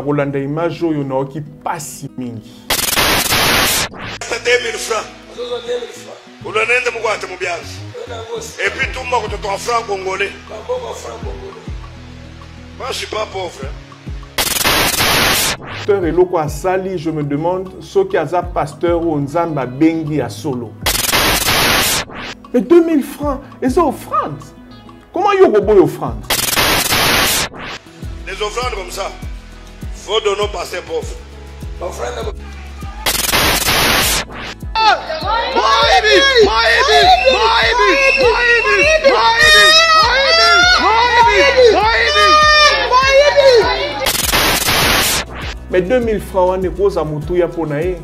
Rolanda image oyo na oki pasi mingi. 2000 francs. Vous donnez de moi de mon biage. Et puis tout le monde de ton franc congolais. Moi je suis pas pauvre. Pasteur Eloko Asali, je me demande ce qui a un pasteur ou Nzamba Bengi à solo. Mais 2000 francs, et c'est offrande. Comment y a un offrande? Les offrandes comme ça, faut donner au pasteur pauvre. Offrande. Mais 2000 francs, on est pose à Moutouya pour naïe.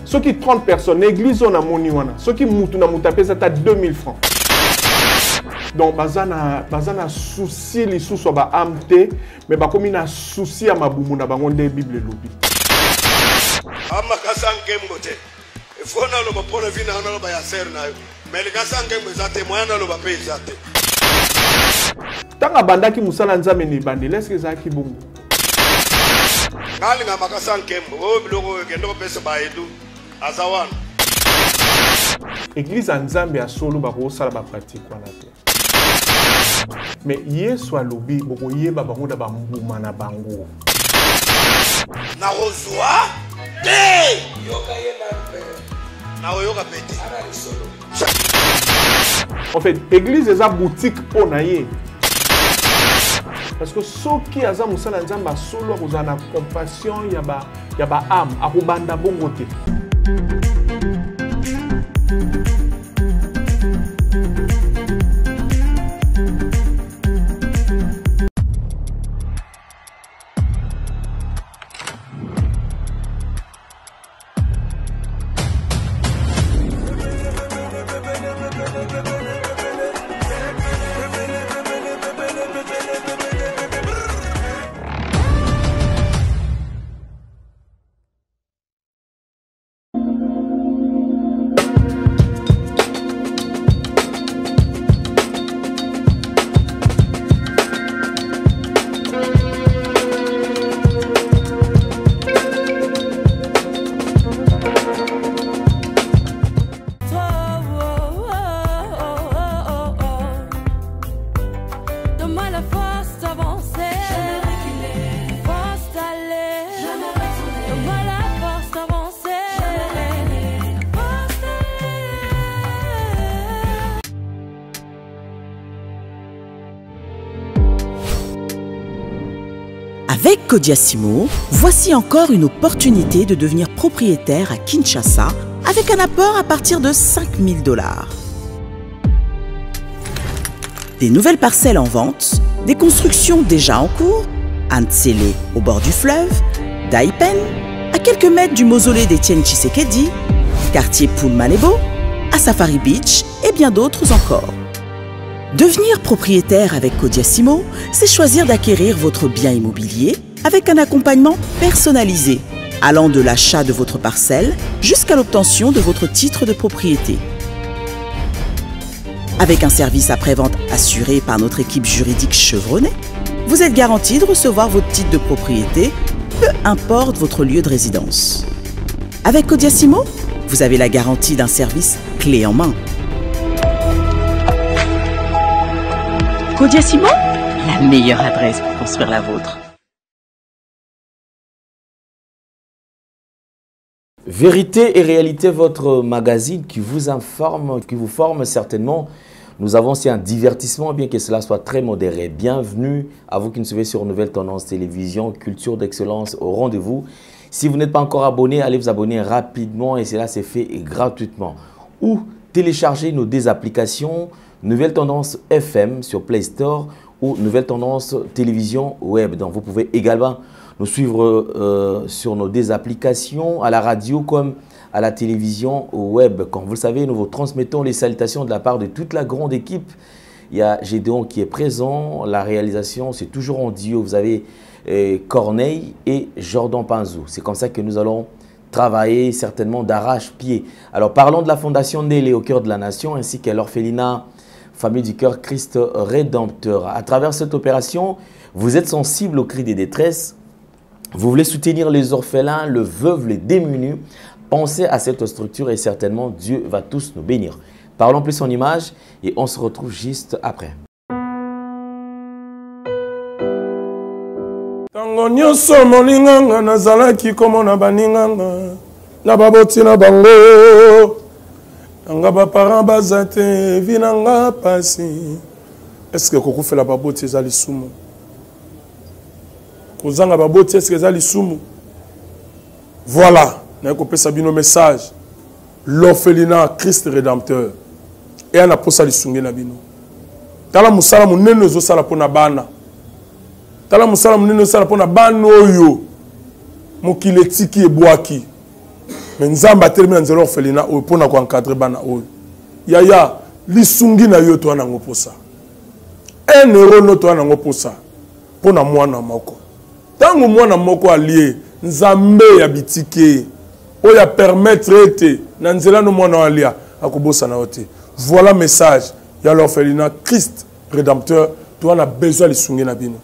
Ceux qui 30 personnes, l'église on a moni wana. Ceux qui moutou na moutapé ça t'a 2000 francs. Donc bazana souci les sous soit ba amte, mais ba comme na souci à ma boumou na bangon des bible lobi. Ama kasange mbote. Il faut na lo ba pour la vie na lo ba ya ser na. Mais le kasange mbezate moyana lo ba pe zate. Tanga banda ki musala nzambe ni bandi, laisse que ça qui bongo. Ngali nga makasange mbo, o biloko kendo pesa ba edu. Azawan. Église Nzambe a solo ba ko sala ba pratique wana te. Mais Yesu alobi boko yeba bango da ba mbuma na bango. Na rozwa te yoka yena na yoka pete ana solo. En fait, église est une boutique pour naïe. Parce que ceux qui ont musala nzamba solo ont la compassion, il y a ba âme, a kubanda bongote. Avec Kodiasimo, voici encore une opportunité de devenir propriétaire à Kinshasa avec un apport à partir de 5 000 $. Des nouvelles parcelles en vente, des constructions déjà en cours, à Ntsele au bord du fleuve, Daipen, à quelques mètres du mausolée d'Étienne Tshisekedi, quartier Poulmanebo, à Safari Beach et bien d'autres encore. Devenir propriétaire avec Kodiasimo, c'est choisir d'acquérir votre bien immobilier avec un accompagnement personnalisé, allant de l'achat de votre parcelle jusqu'à l'obtention de votre titre de propriété. Avec un service après-vente assuré par notre équipe juridique chevronnée, vous êtes garanti de recevoir votre titre de propriété, peu importe votre lieu de résidence. Avec Kodiasimo, vous avez la garantie d'un service clé en main. Kodiasimo, la meilleure adresse pour construire la vôtre. Vérité et réalité, votre magazine qui vous informe, qui vous forme certainement. Nous avons aussi un divertissement, bien que cela soit très modéré. Bienvenue à vous qui nous suivez sur Nouvelle Tendance Télévision, culture d'excellence au rendez-vous. Si vous n'êtes pas encore abonné, allez vous abonner rapidement et cela c'est fait gratuitement. Ou télécharger nos deux applications, Nouvelle Tendance FM sur Play Store ou Nouvelle Tendance Télévision Web. Donc vous pouvez également nous suivre sur nos deux applications, à la radio comme à la télévision web. Comme vous le savez, nous vous transmettons les salutations de la part de toute la grande équipe. Il y a Gédéon qui est présent, la réalisation c'est toujours en duo. Vous avez Corneille et Jordan Panzou. C'est comme ça que nous allons travaillé certainement d'arrache-pied. Alors parlons de la Fondation Ndélé au cœur de la nation ainsi qu'à l'orphelinat Famille du Cœur Christ Rédempteur. À travers cette opération, vous êtes sensible aux cris des détresses. Vous voulez soutenir les orphelins, les veuves, les démunis. Pensez à cette structure et certainement Dieu va tous nous bénir. Parlons plus en image et on se retrouve juste après. Tango nyonso molinganga nazalaki komona baninganga na baboti na bango nanga baparent baza te vi nanga pasi. Est-ce que kokufela baboti eza lisumu? Kozanga baboti est-ce que eza lisumu? Voilà, na kopesa bino message. L'orphelinat Christ Rédempteur et ana posa lisunge na bino. Tala musala munene ezosala pona bana. Tala musala munene ezosala pona bana oyo mokili etiki ebwaki. Mais nzamba atelemi na nzela orphelinat oyo pona ko encadrer bana oyo. Yaya lisungi na yo to ana ngoposa. Un euro no to ana ngoposa pona mwana moko. Tango mwana moko alie nzambe ya bitike oya permettre ete na nzela no mwana alia akobosa na ote. Voilà message ya l'orphelinat Christ Rédempteur. Tu as besoin de lisungi na bino.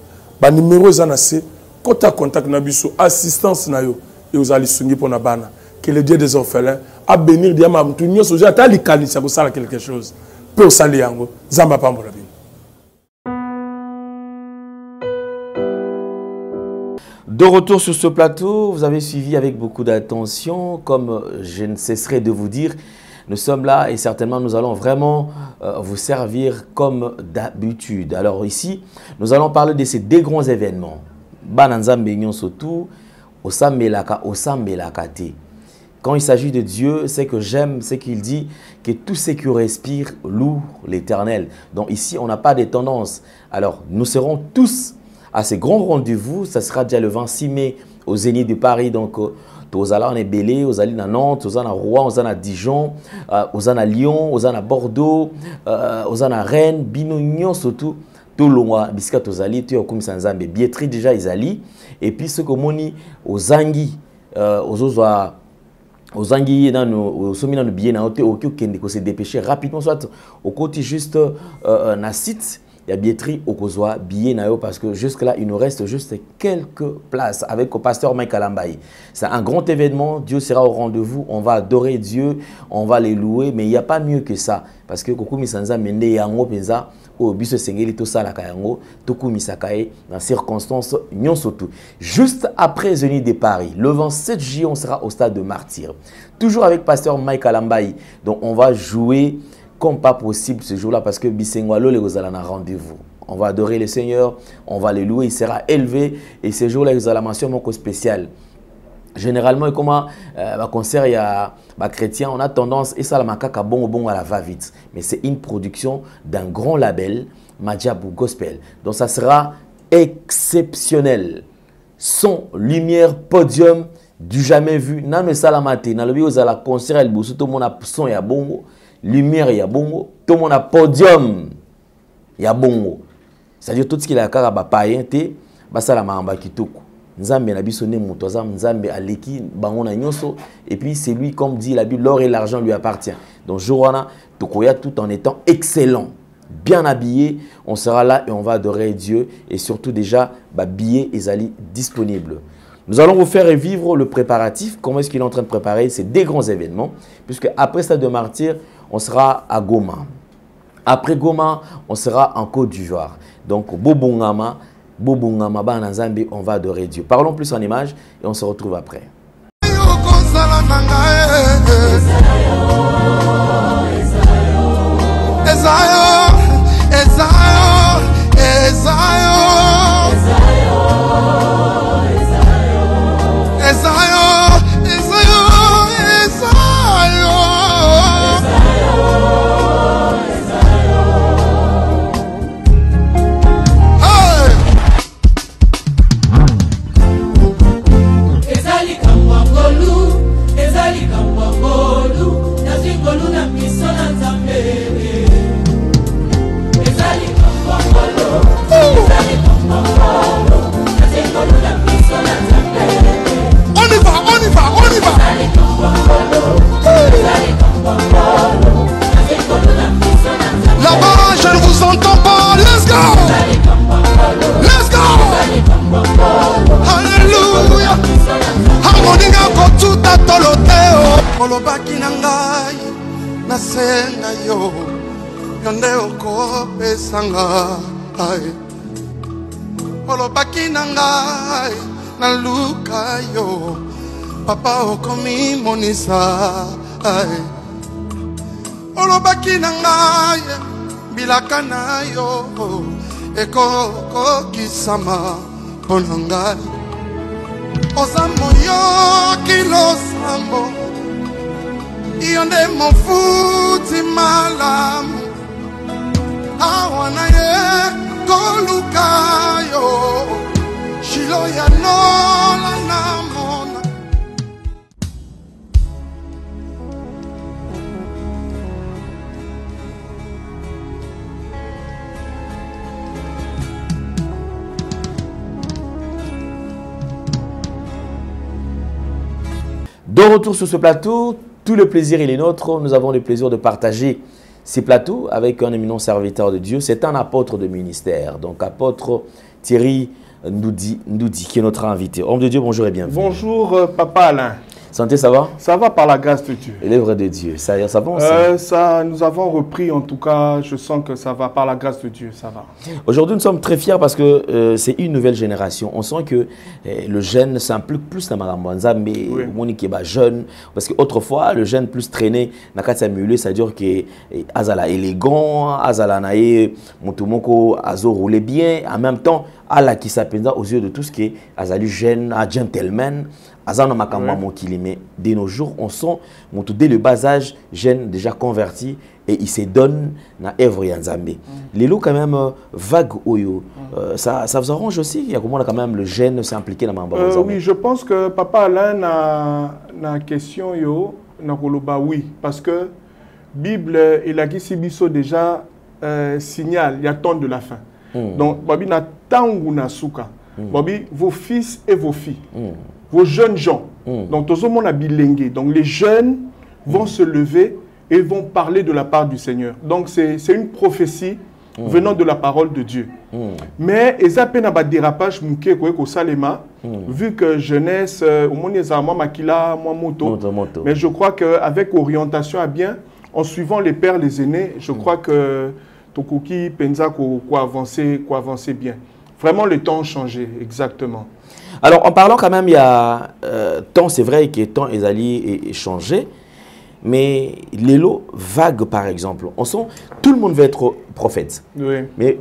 Ba numéro za na se kota contact na biso assistance na yo et aux lisungi pour na bana. Que le Dieu des orphelins a bénir diama mtu nyoso ja ta likanisa ko sala quelque chose. Peut sali yango zamba pambola bino. De retour sur ce plateau, vous avez suivi avec beaucoup d'attention, comme je ne cesserai de vous dire, nous sommes là et certainement nous allons vraiment vous servir comme d'habitude. Alors ici, nous allons parler de ces deux grands événements. Bananzambe surtout, Osambelaka, Osambelakate. Quand il s'agit de Dieu, c'est que j'aime, c'est qu'il dit que tout ce qui respire loue l'Éternel. Donc ici, on n'a pas de tendance. Alors, nous serons tous à ces grands rendez-vous. Ça sera déjà le 26 mai au Zénith de Paris. Donc, aux allants en Bélé, aux allants à Nantes, aux allants à Rouen, aux allants à Dijon, aux allants à Lyon, aux allants à Bordeaux, aux allants à Rennes, Binognon surtout. Tout le monde, biscuit aux alliés, tu as comme ça en billetterie déjà ils allient. Et puis ce que moni aux Anguilles, aux Anguilles dans nos sommet dans le billet, na hôtel, au se dépêcher rapidement soit au côté juste na site. Il y a billetterie au Kozwa, billet nayo parce que jusque là il nous reste juste quelques places avec le pasteur Mike Alambaye. C'est un grand événement, Dieu sera au rendez-vous, on va adorer Dieu, on va les louer, mais il n'y a pas mieux que ça parce que Koku Misanza Mende yango penza au biso sengeli to sala kayango toku misakae dans circonstances nyonsotu. Juste après Zénith de Paris, le 27 juillet on sera au stade de Martyrs. Toujours avec pasteur Mike Alambaye. Donc on va jouer comme pas possible ce jour-là parce que Bisengwalo les Gozala na rendez-vous. On va adorer le Seigneur, on va le louer, il sera élevé et ce jour-là il y a la mention mon spéciale. Généralement comme un concert il y a chrétien, on a tendance et ça la makaka bon à la va-vite, mais c'est une production d'un grand label Madjabou Gospel. Donc ça sera exceptionnel. Son, lumière, podium du jamais vu. Na me salamate, na lobi aux la concert el bousou tout le monde a son ya bongo. Lumière, il y a bongo. Tout le monde a podium. Il y a bongo. C'est-à-dire tout ce qu'il a à païen, c'est la mamba kitoko. Nzambe na biso ne mutoza Nzambe aleki bangona nyonso et puis c'est lui comme dit la Bible, l'or et l'argent lui appartient. Donc Joana tokoya tout en étant excellent, bien habillé, on sera là et on va adorer Dieu et surtout déjà billets ezali disponibles. Nous allons vous faire vivre le préparatif, comment est-ce qu'il est en train de préparer ces deux grands événements, puisque après Stade de Martyrs, on sera à Goma. Après Goma, on sera en Côte d'Ivoire. Donc, Bobongama, Bananzambe, on va adorer Dieu. Parlons plus en images et on se retrouve après. Ezali olobaki na ngai nasenga yo yo nde okopesa ngai olobaki na ngai naluka yo papa okomi monisa olobaki na ngai bilaka na yo ekokokisama mpo na ngai oza moyoki losambo yo nde mofuti malamu awa na ye koluka yo shilo ya nola na mona. De retour sur ce plateau, tout le plaisir est nôtre. Nous avons le plaisir de partager ces plateaux avec un éminent serviteur de Dieu. C'est un apôtre de ministère. Donc, apôtre Thierry Ndoudi, qui est notre invité. Homme de Dieu, bonjour et bienvenue. Bonjour, Papa Alain. Santé, ça va? Ça va par la grâce de Dieu. Et l'œuvre de Dieu, ça va ça, nous avons repris, en tout cas, je sens que ça va par la grâce de Dieu, ça va. Aujourd'hui, nous sommes très fiers parce que c'est une nouvelle génération. On sent que le jeune s'implique plus dans Marambanza, mais mon qui est jeune. Parce qu'autrefois, le jeune plus traîné, c'est-à-dire que Azala élégant, Azala nae, Motomoko, Azo roulait bien, en même temps, Allah qui s'appelle aux yeux de tous qui est Azali jeune, un gentleman. Mais de nos jours, on sent dès le bas âge, jeune déjà converti et il se donne dans l'œuvre Yanzambe. Les lots quand même vague oyo, ça vous arrange aussi? Il y a comment quand même le jeune s'est impliqué dans ma oui, je pense que Papa Alain na question yo na koloba oui parce que Bible et la Gisibiso déjà signale il y a temps de la fin. Donc babi na tangu na suka. Babi vos fils et vos filles. Vos jeunes gens, donc tout le monde a bilingué. Donc les jeunes vont se lever et vont parler de la part du Seigneur. Donc c'est une prophétie venant de la parole de Dieu. Mais ils ont un dérapage vu que jeunesse, au monde makila moto. Mais je crois qu'avec orientation à bien, en suivant les pères, les aînés, je crois que Tokuki pensa quoi avancer bien. Vraiment le temps a changé, exactement. Alors, en parlant quand même, il y a temps, c'est vrai que temps est allé et changé, mais les lots vagues, par exemple, on sent tout le monde veut être prophète. Oui. Mais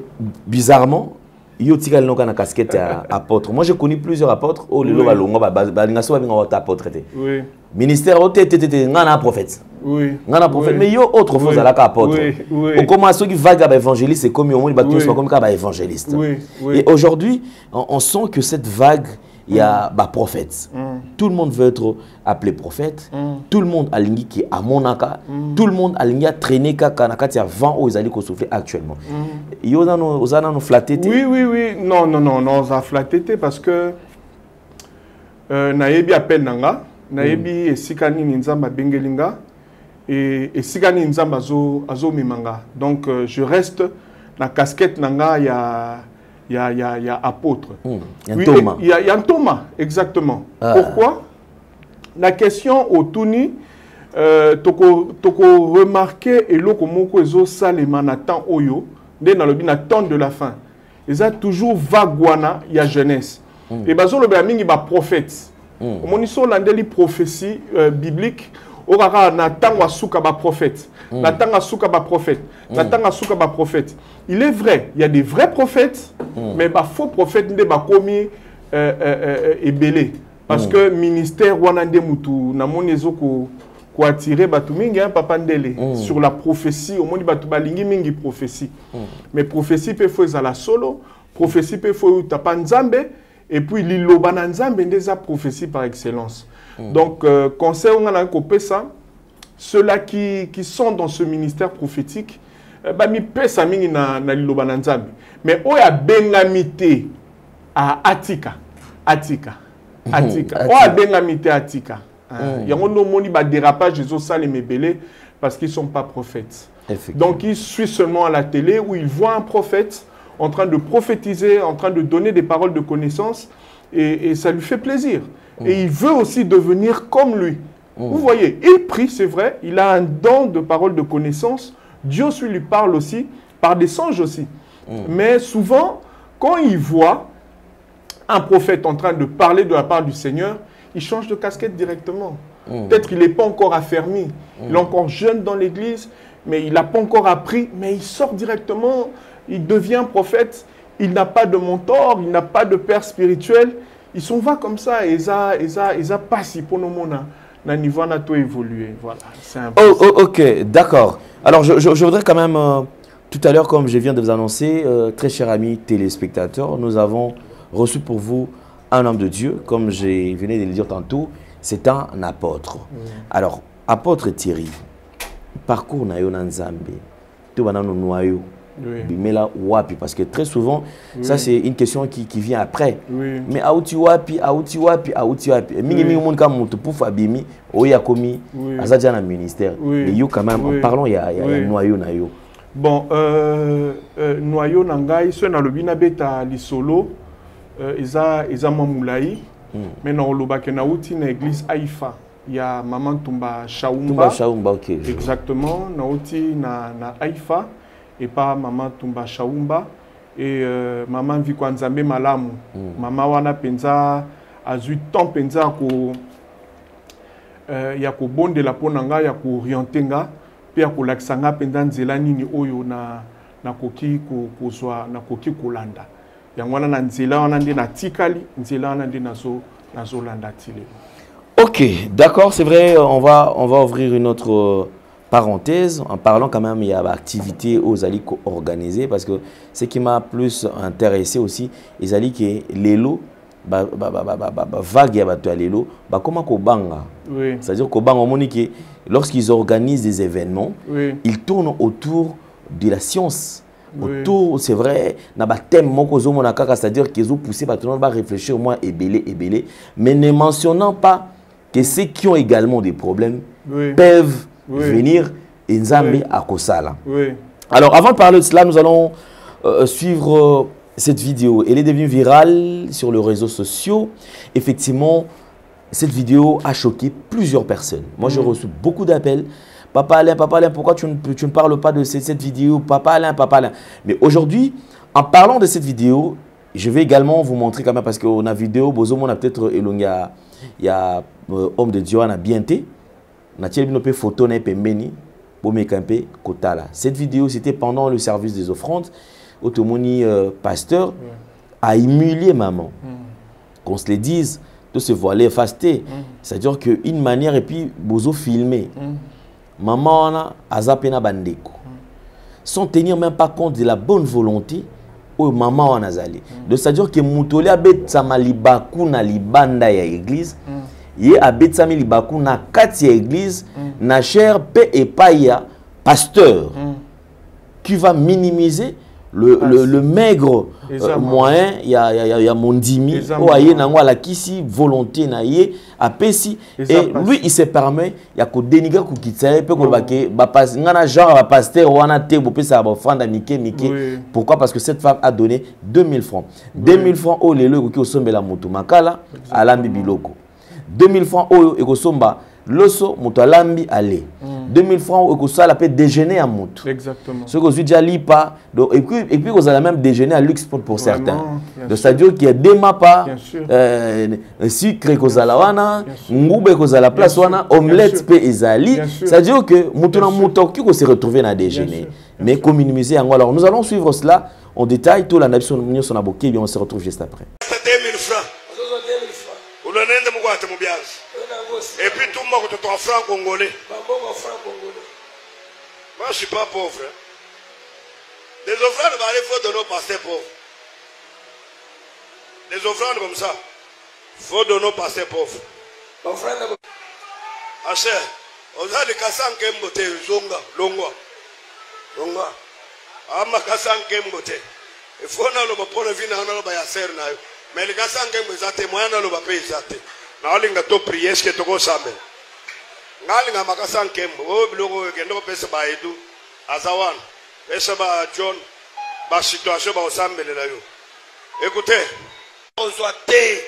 bizarrement, il y a une casquette apôtre. Moi, j'ai connu plusieurs apôtres. Oh, les lots apôtre. Oui. Ministère, un prophète. Oui. Un prophète. Mais il y a autre chose à la apôtre. On commence à vague évangéliste, c'est comme un évangéliste. Et aujourd'hui, on sent que cette vague, il y a des prophètes. Tout le monde veut être appelé prophète. Tout le monde a ligné qui est à Monaka. Tout le monde a ligné à traîner quand avant où ils allaient souffler actuellement. Ils ont flatté. Oui. Non, on a flatté parce que Naebi appelle Nanga. Naebi et Sikani Nzamba Bengelinga. Et Sikani Nzamba Azo Mimanga. Donc je reste la casquette Nanga, il y a apôtre. Il y a un Thomas, exactement. Pourquoi? La question au Touni, toko remarqué et l'eau comme ezo salema natan oyo, dès dans le temps de la fin. Ils ont toujours vaguana, il y a jeunesse. Et bazo le béamingi ba prophète. Mon iso landeli prophétie biblique. Orara natan wa suka ba prophète. Natan wa suka ba prophète. Natan wa suka ba prophète. Il est vrai, il y a des vrais prophètes, mais les faux prophètes ne sont pas commis et belé. Parce que le ministère Wanande Moutou n'a pas attiré Papa Ndele sur la prophétie. Au monde de prophétie. Mais prophétie peut faire la solo, prophétie peut faire Tapa Nzambe, et puis l'Ilobana Nzambe des prophétie par excellence. Donc, conseil on a ça, ceux-là qui sont dans ce ministère prophétique, mi pesa mingi na liloba na Nzambe mais oya bengamité à Atika oya bengamité Atika yango no moni ba dérapage les osale mebele parce qu'ils sont pas prophètes. Donc ils suivent seulement à la télé où ils voient un prophète en train de prophétiser, en train de donner des paroles de connaissance et ça lui fait plaisir et il veut aussi devenir comme lui. Vous voyez, il prie, c'est vrai, il a un don de parole de connaissance. Dieu lui parle aussi, par des songes aussi. Mais souvent, quand il voit un prophète en train de parler de la part du Seigneur, il change de casquette directement. Peut-être qu'il n'est pas encore affermi. Il est encore jeune dans l'église, mais il n'a pas encore appris. Mais il sort directement, il devient prophète. Il n'a pas de mentor, il n'a pas de père spirituel. Ils s'en va comme ça et ils ont passé pour nous. Le niveau a tout évolué. Voilà, c'est un peu ok, d'accord. Alors, je voudrais quand même, tout à l'heure, comme je viens de vous annoncer, très chers amis téléspectateurs, nous avons reçu pour vous un homme de Dieu, comme je venais de le dire tantôt, c'est un apôtre. Alors, apôtre Thierry, parcours na yo na Nzambe, tu vas dans nos noyaux. Mais là, wapi, parce que très souvent, ça c'est une question qui vient après. Mais aouti wapi. Mingi monde comme mon pour Fabimi, oya komi, azadja na ministère. Mais yo quand même, parlons, il y a noyau na yo. Bon, noyau nangai, soit na lobina beta lisolo, isa mamulaï, mais na olobake na outi na église Haïfa. Il y a maman Tumba Shaumba. Ok. Exactement, na outi na Haïfa. Et pas maman Tumba Shaumba et maman Vikwanzambe Malamu. Maman wana penza a 8 ans penza ko ya ko bonde la ponanga ya ko orientenga pe ya ko laksanga penza nzela nini oyo na koki ko zwa na koki kolanda. Yango wana na nzela wana ndi na tikali nzela wana ndi nazo landa tile. Ok, d'accord, c'est vrai, on va ouvrir une autre parenthèse, en parlant quand même, il y a l'activité aux alliés organisées, parce que ce qui m'a plus intéressé aussi, les alliés qui les lots, vague à l'élo, comment Kobanga. C'est-à-dire Kobanga, lorsqu'ils organisent des événements, ils tournent autour de la science. Autour, c'est vrai, na ba thème c'est-à-dire qu'ils ont poussé tout le monde à réfléchir au moins ébélé, mais ne mentionnant pas que ceux qui ont également des problèmes peuvent venir et Nzambe à Kosala. Alors, avant de parler de cela, nous allons suivre cette vidéo. Elle est devenue virale sur les réseaux sociaux. Effectivement, cette vidéo a choqué plusieurs personnes. Moi, j'ai reçu beaucoup d'appels. Papa Alain, pourquoi tu ne parles pas de cette vidéo? Papa Alain. Mais aujourd'hui, en parlant de cette vidéo, je vais également vous montrer quand même, parce qu'on a vidéo, on a peut-être, il y a homme de Dieu, on a bien été. Photo Kotala. Cette vidéo, c'était pendant le service des offrandes. Otomoni pasteur a humilié maman. Qu'on se le dise, de se voiler, faster. C'est-à-dire qu'une manière, et puis, bozo filmé. Maman a zapena bandeko. Sans tenir même pas compte de la bonne volonté où maman a nazali. C'est-à-dire que Moutoli a bet samalibaku na libanda ya église. Ye abetsami libaku na kati ya église na cher pe epaya pasteur qui va minimiser le maigre moyen ya mondimi o aye nango la kisi volonté na ye apesi et lui il se permet ya ko dénigrer ko kitsaye pe ko bake ba pas ngana genre ba pasteur wana te bo pesa ba offrande mike pourquoi parce que cette femme a donné 2000 francs 2000 francs au lelo ko ki osombela mutu makala alambi biloko 2000 francs au ekosomba loso moto alambi aller 2000 francs au ekosala peut déjeuner à moto exactement ce que je dis ali pas et puis vous allez même déjeuner à luxe pour certains de c'est-à-dire qu'il y a des mapas sucre kozala wana ngube kozala place wana omelette pe ezali c'est-à-dire que moto na moto qui se retrouver na déjeuner mais comme minimiser alors nous allons suivre cela en détail tout la nation son aboké bien on se retrouve juste après. 2000 francs unanenda mkwate mubiazi et puis tout le monde te en franc congolais. Moi je suis pas pauvre. Des offrandes il faut donner aux pasteurs pauvres. Des offrandes comme ça, il faut donner aux pasteurs pauvres. Acher, on a des cassans qui aiment zonga, longwa. Ama cassans qui aiment il faut na lo bapona vina na lo ba yaser na yo. Mais les cassans qui aiment zate moyana lo ba pe zate. Na olinga to prier ce que to go sambe. Ngalinga makasan kembo o biloko kendo pesa ba edu azawan pesa ba John ba situation ba osambele na yo. Écoutez, on soit té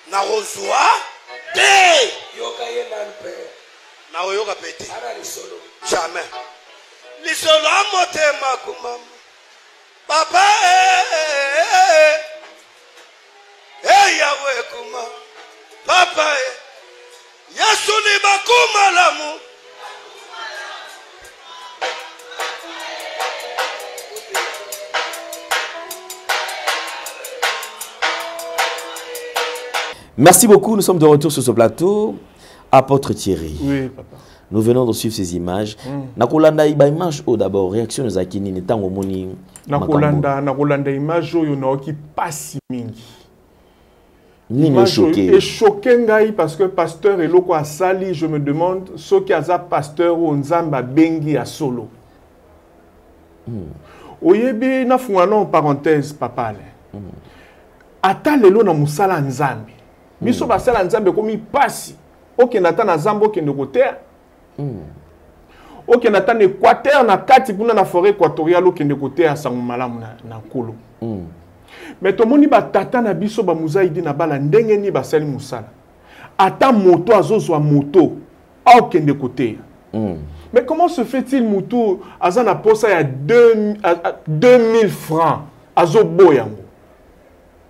na rozwa té na oyoka pete jamais lisolo amotema kumama papa yawe kuma papa Yesu ni bakumalamu Merci beaucoup, nous sommes de retour sur ce plateau. Apôtre Thierry. Oui, papa. Nous venons de suivre ces images. Nakolanda iba image d'abord réaction nous akini ni tango moni. Nakolanda image yo na oki pasi mingi. Ni choqué. Et choqué ngai parce que pasteur eloko asali, je me demande ce qui a pasteur ou nzamba bengi a solo. Oyebi na fungana en parenthèse papa le. Ata lelo na musala nzambe. Biso basala nzambe komi pasi. Ok nata na zambo kende kotea. Ok nata na Équateur na kati puna na forêt équatoriale okende kotea sango malamu na kolo. Mais to moni ba tata na biso ba muzaidi na bala ndenge ni basali musala. Ata moto azozwa moto okende kotea. Mais comment se fait-il mutu azana posa ya 2000 francs azo boyango?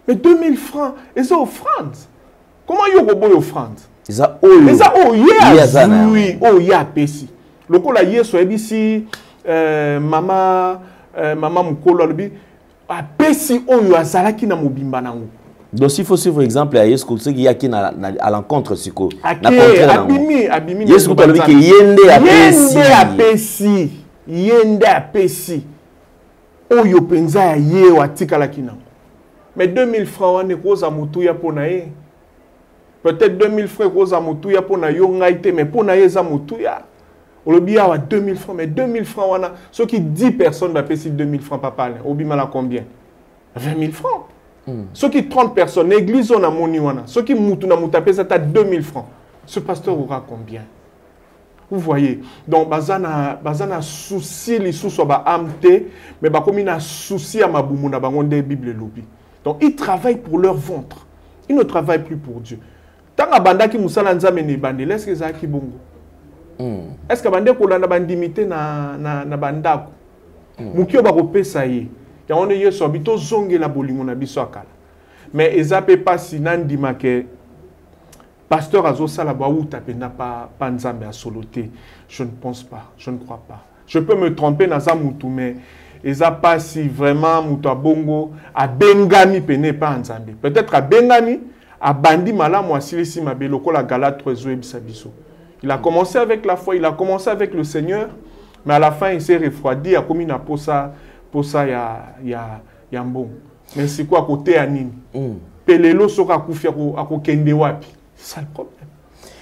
Mais 2000 francs, et ça offrande. Comment il y a une offrande? Et ça, oh, oui, oh, il y a pesi. Le coup là, hier, soit ici, maman mukolo, a pesi, oh, il y a salaki na mobimba nango. Donc, s'il faut suivre exemple, il y a ce qu'il y a qui à l'encontre, c'est quoi? Abimi, il y a ce qu'il y a yende a pesi. Oh, yo penza ya ye wa tika la kinango. Mais 2000 francs, on est cause à Moutouya pour naïe. Peut-être 2000 francs cause à Moutouya pour naïe, mais pour naïe, ça Moutouya. On le bia à 2000 francs, mais 2000 francs, on a. Ceux qui 10 personnes va payer 2000 francs, papa, au bimala combien? 20 000 francs. Ceux qui 30 personnes, l'église, on a moni, on a. Ceux qui moutou na moutapé, ça t'a 2000 francs. Ce pasteur aura combien? Vous voyez, donc bazana souci les sous sur ba amte, mais ba comme il a souci à ma boumou na bangonde Bible lobi. Donc ils travaillent pour leur ventre. Ils ne travaillent plus pour Dieu. Tant que banda ki musala nzame ni bande, est-ce que ça qui bongo? Est-ce que bande ko landa bandimité na bandako? Mukio ba kopesa ye. Ya on ye so bito zonge la bolingo na biso akala. Mais ezape pas sinandima ke pasteur Azo Salaba ou tapena pas nzambe à soloté. Je ne pense pas, je ne crois pas. Je peux me tromper dans ça moutou, mais eza pas si vraiment moutou a bongo a bengami pene pas nzambe. Peut-être a bengami a bandi malamu a silisi mabeloko la Galate 3 bisabiso. Il a commencé avec la foi, il a commencé avec le Seigneur, mais à la fin il s'est refroidi, a commis na posa ya mbon. Mais c'est quoi côté anime? Pelelo soka kufia ko kende wapi. C'est ça le problème.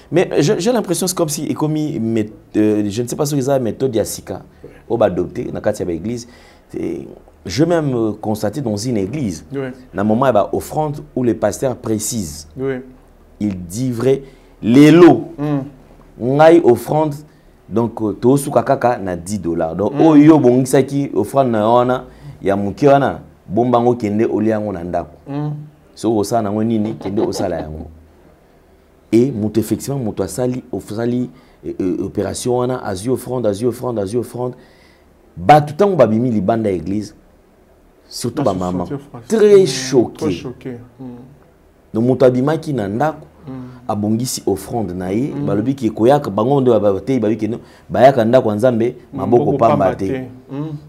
Mais j'ai l'impression que c'est comme si, je ne sais pas si vous avez une méthode Yassika, au adopté, dans la église. Je même constaté dans une église, dans le moment où il y a offrande, où le pasteur précise, il dit vrai, les lots, on a offrande, donc, tout sous kakaka na $10. Donc, oh yo, bon, ça qui offrande na ona, ya mukiwana, bombango kende oliango nandako. So, osa na nini, kende osa la yango. Et effectivement, mon sali opération on a azio offrande. Bah tout le temps on va bimi les bandes à l'église, surtout ma maman, très choqué. Donc mon abima qui nanda abongisi offrande naïe, balobi qui koyak bangondo babate babi no bayaka nda kwa nzambe maboko pamba te.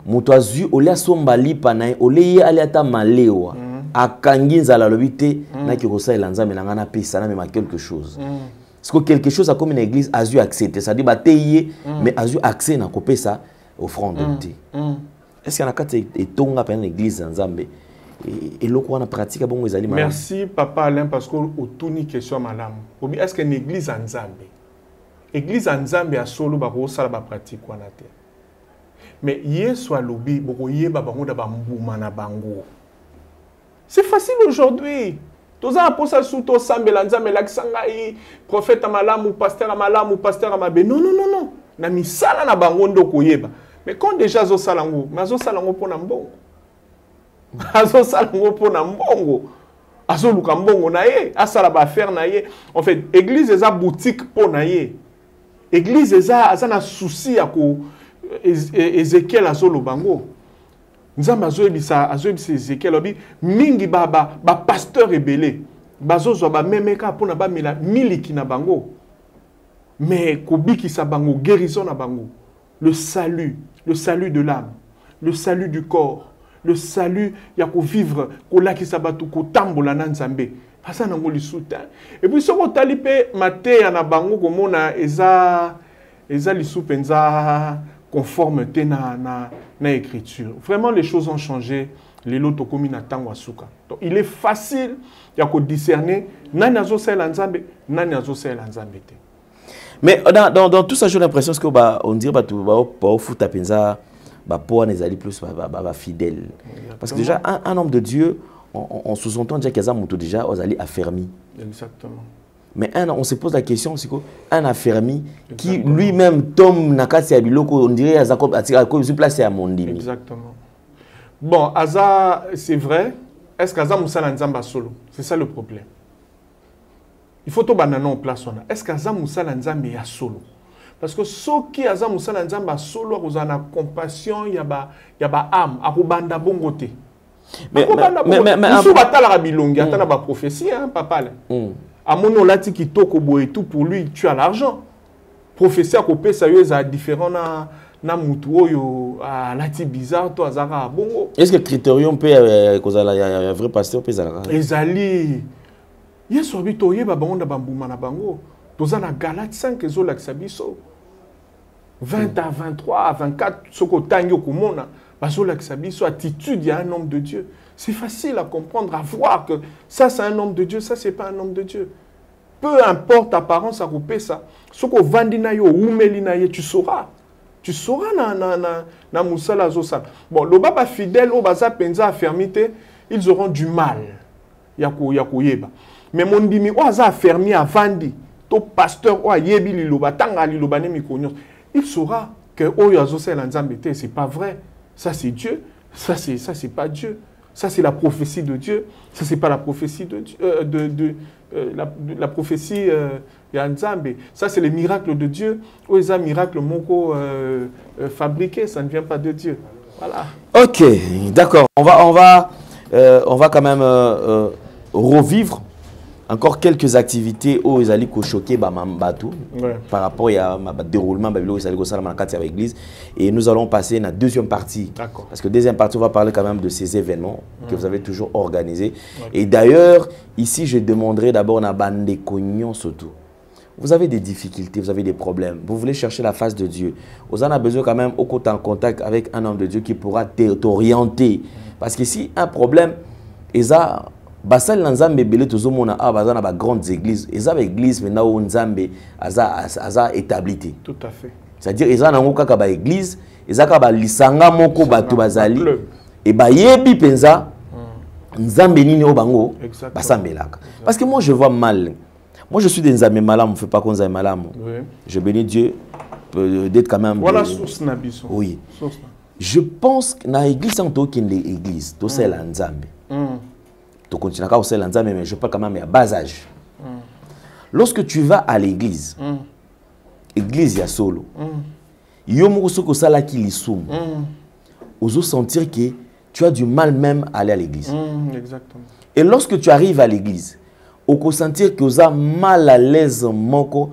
Mon azio olia somba lipa naïe olie ali ata malewa. Akanginza la lobité na ki rosa elanzambe na ngana pesa na même quelque chose. Parce que quelque chose a comme une église a dû accepter, ça dit bateyer mais a dû accès na kopesa offrande té. Est-ce qu'il y a kati et tonga pa l'église nzambe et loko na pratique bon ezali malamu. Merci papa Alain parce que otuni question malamu. Obi est-ce que l'église nzambe? Église nzambe a solo ba ko sala ba pratique wana te. Mais yeso alobi boko yeba bango da ba mbuma na bango. C'est facile aujourd'hui. Tous les apôtres sont tous sambe lanzambe laksangai prophète amalam ou pasteur amabe. Non. Na misala na bangondo koyeba. Mais quand déjà zo salango, mazo salango pona mbongo. Azo salango pona mbongo. Azo lukambongo na ye, asala ba faire na ye. En fait, église eza boutique pona ye. Église eza na souci ya ko Ézéchiel azolo bango. Nzamba azoyebisa Ézéchiel obi mingi ba pasteur rebelle. Bazozo ba memeka pona ba mila miliki na bango. Mais kobiki sa bango guérison na bango. Le salut de l'âme, le salut du corps, le salut ya ko vivre ko lakisa batu ko tambola na Nzambe. Pasa na ngoli souta. Et puis soko talipe mate ya na bango komona eza lisu penza conformité na écriture. Vraiment les choses ont changé. Les loto komi na tango asuka. Donc il est facile ya ko discerner nani azosela Nzambe, nani azosela Nzambe te. Mais dans tout ça, j'ai l'impression que on dirait que foot à penza pour les alliés plus fidèles. Parce que déjà un homme de Dieu, on sous-entend déjà qu'ils ont déjà aux alliés affermis. Exactement. Mais on se pose la question, c'est qu'un affermi qui lui-même tombe dans le biloko, on dirait qu'il placé à mon dîme. Exactement. Bon, Aza, c'est vrai. Est-ce qu'Aza Moussa Nzamba solo? C'est ça le problème. Il faut tout bananer en place. Est-ce qu'Aza Moussa Nzamba est solo? Parce que ceux qui Aza Moussa Nzamba solo, ils ont la compassion, il y a ba âme, à banda bongote. Mais sous batala rabilongi, attends la prophétie, hein, papa. À mon nom lati qui toko boy tout pour lui, tu as l'argent. Prophétie à copé sérieuse à différents na mutuo yo à lati bizarre to azara bongo. Est-ce que critérium peut cause la un vrai pasteur peut ça? Ezali yeso bito yeba bango bambuma na bango. Toza na Galate 5 ezo la biso. 20 à 23 à 24 soko tangi okomona bazo la biso attitude y a un homme de Dieu. C'est facile à comprendre, à voir que ça c'est un homme de Dieu, ça c'est pas un homme de Dieu. Peu importe l'apparence à couper ça. Soko vandina yo umelina ye tu sauras. Tu sauras na musala zosa. Bon, le baba fidèle au baza penza affermité, ils auront du mal. Yako yeba. Mais mon dimi o aza affermi à vandi, to pasteur o yebi liloba tanga liloba ne mikonyos. Il saura que o yazosa lanzambete, c'est pas vrai. Ça c'est Dieu, ça c'est pas Dieu. Ça c'est la prophétie de Dieu, ça c'est pas la prophétie de Dieu, la prophétie Nzambe. Ça c'est les miracles de Dieu. Ou les miracles moko fabriqués, ça ne vient pas de Dieu. Voilà. Ok, d'accord. On va quand même revivre encore quelques activités où ils allaient choquer Bamambatu par rapport au déroulement de l'église. Et nous allons passer à la deuxième partie. Parce que deuxième partie, on va parler quand même de ces événements que vous avez toujours organisés. Et d'ailleurs, ici, je demanderai d'abord à bande de Cognon surtout. Vous avez des difficultés, vous avez des problèmes. Vous voulez chercher la face de Dieu. Vous en avez besoin quand même au côté en contact avec un homme de Dieu qui pourra t'orienter. Parce que si un problème, basal nzambe belé tozomona a bazana ba grandes églises ezaba église maintenant où nzambe aza établi. Tout à fait. C'est-à-dire ezana ngo kaka ba église ezaka ba lisanga moko bato bazali et ba yebi penza nzambe nini o bango basambelaka. Parce que moi je vois mal. Moi je suis des nzambe malam, fait pas qu'on nzambe malam. Je bénis Dieu d'être quand même. Voilà source na biso. Oui. Je pense que na église en tant qu'église, to c'est la nzambe. Tu continues à faire l'anzambe, mais je parle quand même à bas âge. Lorsque tu vas à l'église, église ya solo, yomo soko sala ki lisum, oso sentir que tu as du mal même à aller à l'église. Exactement. Et lorsque tu arrives à l'église, oko sentir que osa mal à l'aise moko,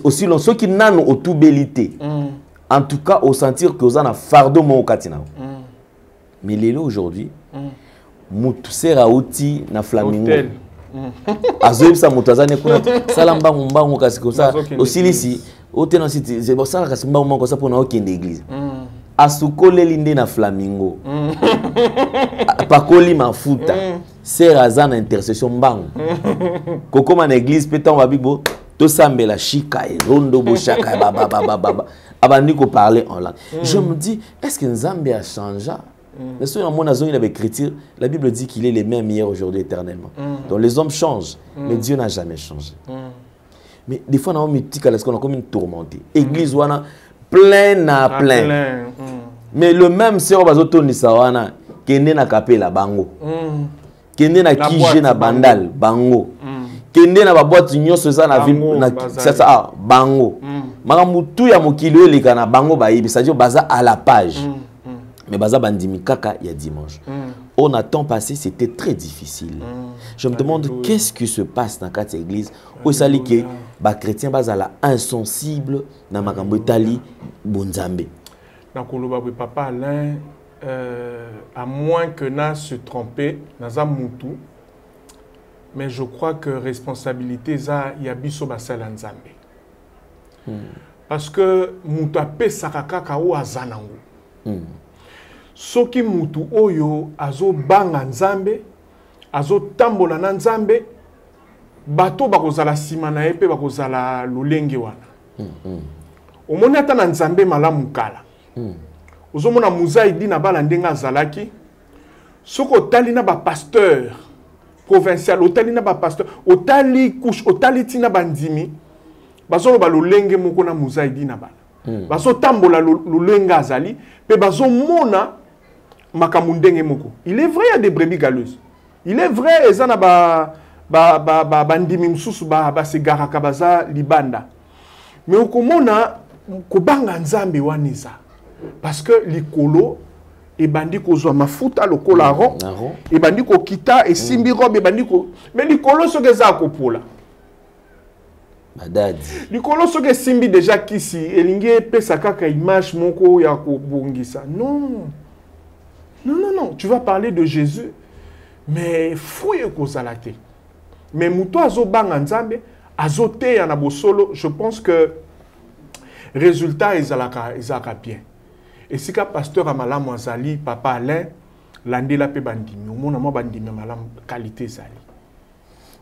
aussi long ceux qui n'ont aucune bellité. En tout cas, au sentir que osa na fardeau mon katina. Mais les lots aujourd'hui. Mutu sera outi na flamingo. Azoib sa mutazane kuna salamba mbango kasi comme ça aussi ici otena siti c'est bon ça kasi mbango comme ça pour na okende église. Asukole linde na flamingo. Pakoli mafuta. Sera za na intercession mbango. Kokoma na église petan wa bibo to sambela shika et rondo bo shaka baba. Abandi ko parler en langue. Je me dis est-ce que Nzambe a changé? La Bible dit qu'il est le même hier, aujourd'hui, éternellement. Donc les hommes changent, mais Dieu n'a jamais changé. Mais des fois, on a comme une tourmentée. Église, on a plein à plein. Mais le même sœur, qui est na capé la bango, qui est na kije na bandal bango, kende na ba boîte nyonso za na ville na ça bango makambo tout ya mokili eleka na bango bayibi c'est-à-dire baza à la page mais baza bandimi kaka ya dimanche on a temps passé c'était très difficile je me demande qu'est-ce qui se passe dans cette église où ça lit que ba chrétien baza la insensible na makambo etali bonzambe na koloba papa Alain à moins que na se tromper naza mutu. Mais je crois que responsabilité ça y a biso basala nzambe. Parce que mutu apesaka kaka o azanango. Soki mutu oyo azo banga nzambe, azo tambola na nzambe, bato bakozala sima na ye pe bakozala lolenge wana. Omoni ata na nzambe malamu kala. Ozomona muzaidi na bala ndenga azalaki. Soko tali na ba pasteur provincial, otali na ba pasteur, otali couche, otali tina bandimi, bazo ba lolenge moko na muzaidi na bala. Bazo tambola lolenga azali, pe bazo mona makamundenge moko. Il est vrai il y a des brebis galeuses. Il est vrai ezana bandimi msusu ba se garaka baza libanda. Mais okomona kobanga nzambe waniza parce que likolo et bandi kozwa mafuta lokola ron et bandi ko kita et simbi robe et bandi ko mais likolo so geza kopola badadi likolo so ke simbi déjà kisi elingi pesa kaka image moko ya ko bongisa non tu vas parler de Jésus mais fouille ko zalate mais muto azo banga nzambe azo te ya na bosolo je pense que résultat ezalaka bien. Et si le pasteur a malamu azali, papa Alain, landela pe bandimi, au moins bandimi malamu qualité zali.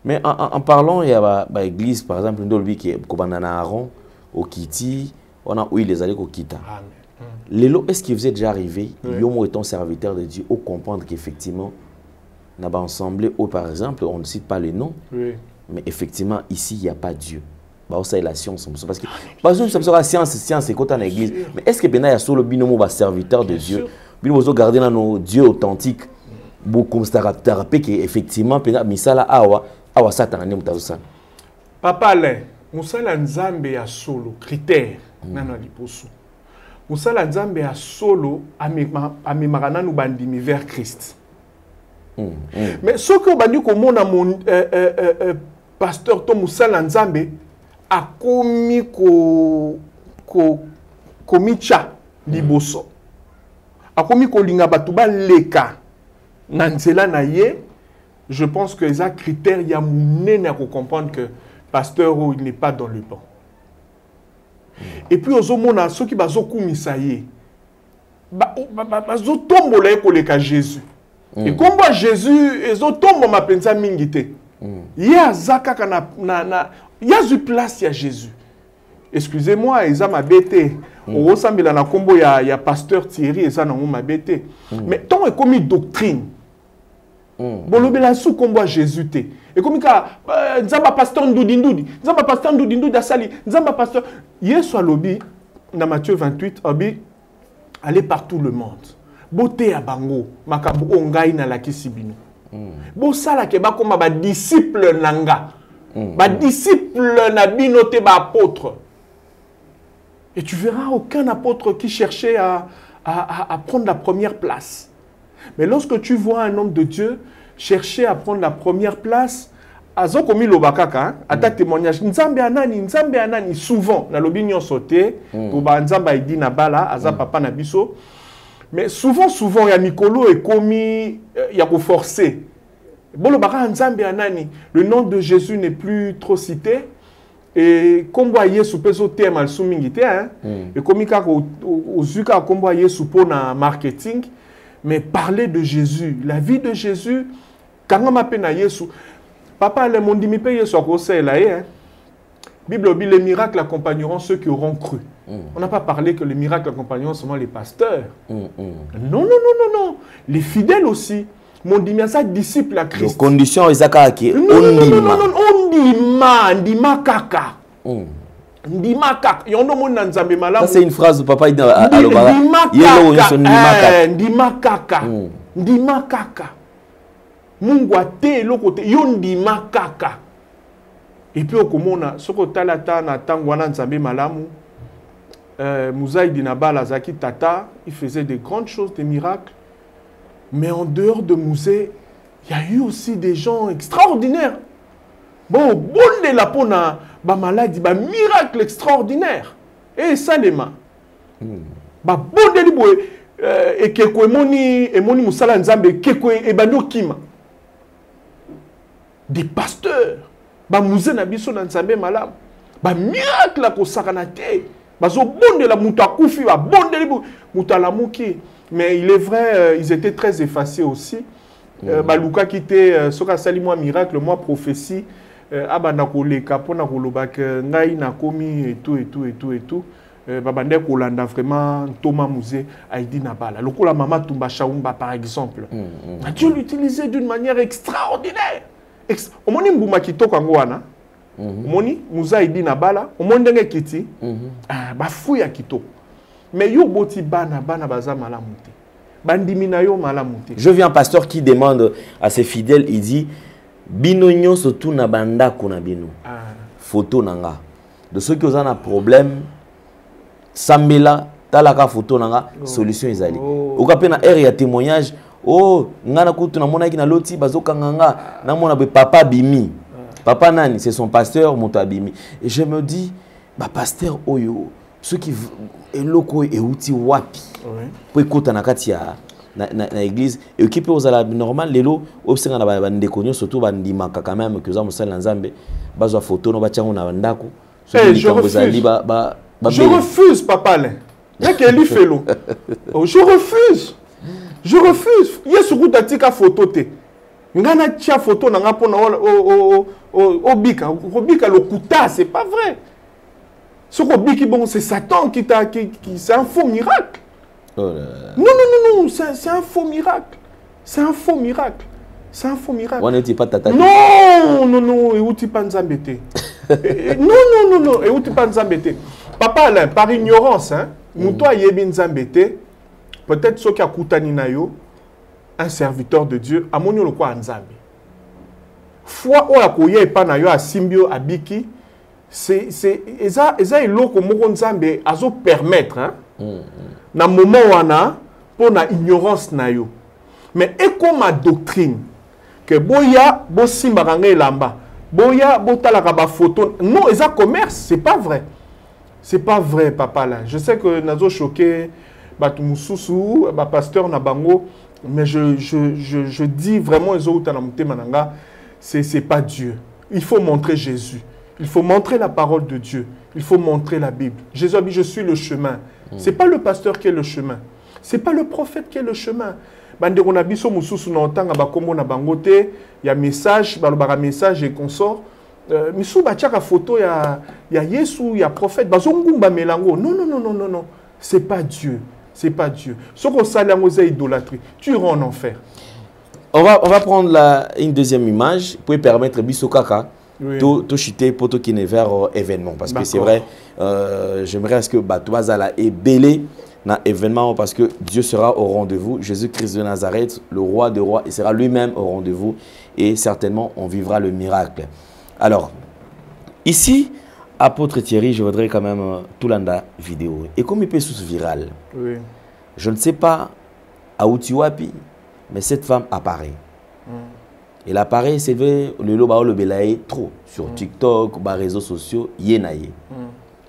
Mais en parlant, il y a l'église, par exemple, nous qui est Kobanana Aaron, au Kiti, on a où il les allait au Kita. Lélo, est-ce qu'il vous est déjà arrivé, Yomo étant serviteur de Dieu, au comprendre qu'effectivement, on a ensemble, ou par exemple, on ne cite pas les noms, mais effectivement, ici, il n'y a pas Dieu. C'est la science parce que la science c'est quand on l'église mais est-ce que ben il y a solo binomo ba serviteur de Dieu binomo garder nos Dieu authentique beaucoup ça rappelle que effectivement misala awa satan ne mutazusa papa Alain musala nzambe ya solo critère nana liposo musala nzambe ya solo amemaka nous bandimi vers Christ mais ce que bandi ko mona mon pasteur to musala nzambe a komi komicha liboso a komi kolinga batu ba leka na nzela na ye. Je pense que les critères ya munene à comprendre que pasteur il n'est pas dans le banc. Et puis aux homona ceux qui bazo kumisa ye bazo tombola koleka Jésus et comme Jésus ezo tombo mapenza mingite ya zaka na il y a une place, il y a Jésus. Excusez-moi, ils ont ma bête. On ressemble à la combo, il y a pasteur Thierry, ils ont ma bête. Mais tant est comme une doctrine. Bon, le bélansou combo Jésus. Et comme il y a pasteur Ndoudi, Nzamba pasteur Ndoudi Dasali, Nzamba pasteur. Hier soit lobby, dans Matthieu 28, allez partout le monde. Beauté à Bango, Makabu Ongaï na la Kisibino. Bon, ça là, keba comme un disciple Nanga. Ba disciple n'a binoté ba apôtre. Et tu verras aucun apôtre qui cherchait à prendre la première place. Mais lorsque tu vois un homme de Dieu chercher à prendre la première place, azo komi lobakaka, à ta témoignage, nzambe anani, souvent, na l'opinion sauté, pour ba nzamba idi na bala, aza papa na biso. Mais souvent, il y a Mikolo et komi, il y a forcer. Le nom de Jésus n'est plus trop cité. Et comme vous voyez, sous peso thème al soumingite, et comme au zuka comme vous voyez sous na marketing, mais parler de Jésus, la vie de Jésus, quand on m'appelle Yesu, papa le monde mi paye sur conseil là, Bible dit les miracles accompagneront ceux qui auront cru. On n'a pas parlé que les miracles accompagneront seulement les pasteurs. Non. Les fidèles aussi. Mon dimiasa disciple à Christ. Les conditions Isaka qui ndima kaka. Ndima kaka. Yondo mon nzambe malamu. Ça c'est une phrase de papa à l'obara. Ndima kaka. Ndima kaka. Mungu ate lokote yo ndima kaka. Et puis, au komona, soko talata na tangwana nzambe malamu, Mouzaïdi Nabala Zaki Tata, il faisait de grandes choses, des miracles. Mais en dehors de Mouzé, il y a eu aussi des gens extraordinaires. Bon, bon de la pona, ba maladie, ba miracle extraordinaire. Et ça les mains. Ba bon de libo et keko emoni musala nzambe keko e bando kima. Des pasteurs, ba Mouzé na biso na nzambe malam. Ba miracle ko sakanate. Bazo bon de la muta koufi, ba bon de libo muta la muki. Mais il est vrai, ils étaient très effacés aussi. Baluka qui était soka sali moi miracle, moi prophétie. Abanako le kapona kolobak ngai na komi et tout. Babande kolanda vraiment Thomas Mouzé Aïdi Nabala. Lokola Mama Tumba Chaumba par exemple. Dieu l'utilisait d'une manière extraordinaire. Omoni mbuma kitoko ngwana. Omoni Mouzé Aïdi Nabala. Omoni ndenge kiti. Ba fouya kitoko. Mais yo boti bana baza malamuti. Bandimina yo malamuti. Je viens un pasteur qui demande à ses fidèles, il dit Binonyo surtout na banda kuna bino. Photo nanga. De ceux qui ont un problème, Sambela, talaka photo nanga, solution izali. Okape na air ya témoignage, oh, ngana kutu na mona ki na loti bazoka nganga, na mona be papa bimi. Papa nani, c'est son pasteur moto abimi. Et je me dis, bah pasteur oyo, ceux qui eloko et outi wapi. Pour écouter na katia na église et qui peut aux la normal lelo obsenga na ba ndekonyo surtout ba ndimaka quand même que za musala nzambe bazwa photo no bachango na bandako. Je refuse papa là. Là que lui fait l'eau. Je refuse. Je refuse. Yesu kutatika photo te. Ngana tia photo na nga pona obika le kuta, c'est pas vrai. Ce que bon, c'est Satan qui c'est un faux miracle. Oh là. Non, c'est un faux miracle. C'est un faux miracle. C'est un faux miracle. On n'est pas tata. Non, et où tu pas nzambete. Non, et où tu pas nzambete. Papa Alain, par ignorance, hein, moutoua yebi nzambete, peut-être ceux qui a koutani na yo, un serviteur de Dieu, a monio le quoi nzambe. Foi o akoye pa na yo a simbio abiki. C'est ça iloko moko nzambe azo permettre hein na moment wana pour na ignorance na yo mais eko ma doctrine que boya bo simba kanga lamba boya botalaka ba photo non eza commerce c'est pas vrai papa là je sais que nazo choqué batu mususu ba pasteur na bango mais je dis vraiment ezo uta na mutema nanga c'est pas Dieu il faut montrer Jésus. Il faut montrer la parole de Dieu. Il faut montrer la Bible. Jésus a dit, je suis le chemin. Ce n'est pas le pasteur qui est le chemin. Ce n'est pas le prophète qui est le chemin. Il y a message, message et consort. Missou bachaka photo, il y a Yesu, il y a prophète. Non. Ce n'est pas Dieu. Ce n'est pas Dieu. Ce qu'on s'allie idolâtrie, tu iras en enfer. On va prendre une deuxième image pour permettre Bissokaka. Tout chuter pour tout qui n'est vers événement parce que c'est vrai j'aimerais à ce que Batouazala est belé dans événement parce que Dieu sera au rendez-vous. Jésus-Christ de Nazareth, le roi des rois, il sera lui-même au rendez-vous et certainement on vivra le miracle. Alors ici apôtre Thierry, je voudrais quand même tout l'anda vidéo et comme il peut sous viral. Je ne sais pas à Outiwapi mais cette femme apparaît. Et l'appareil, c'est le loba le belaye trop sur TikTok, les réseaux sociaux, yenaye.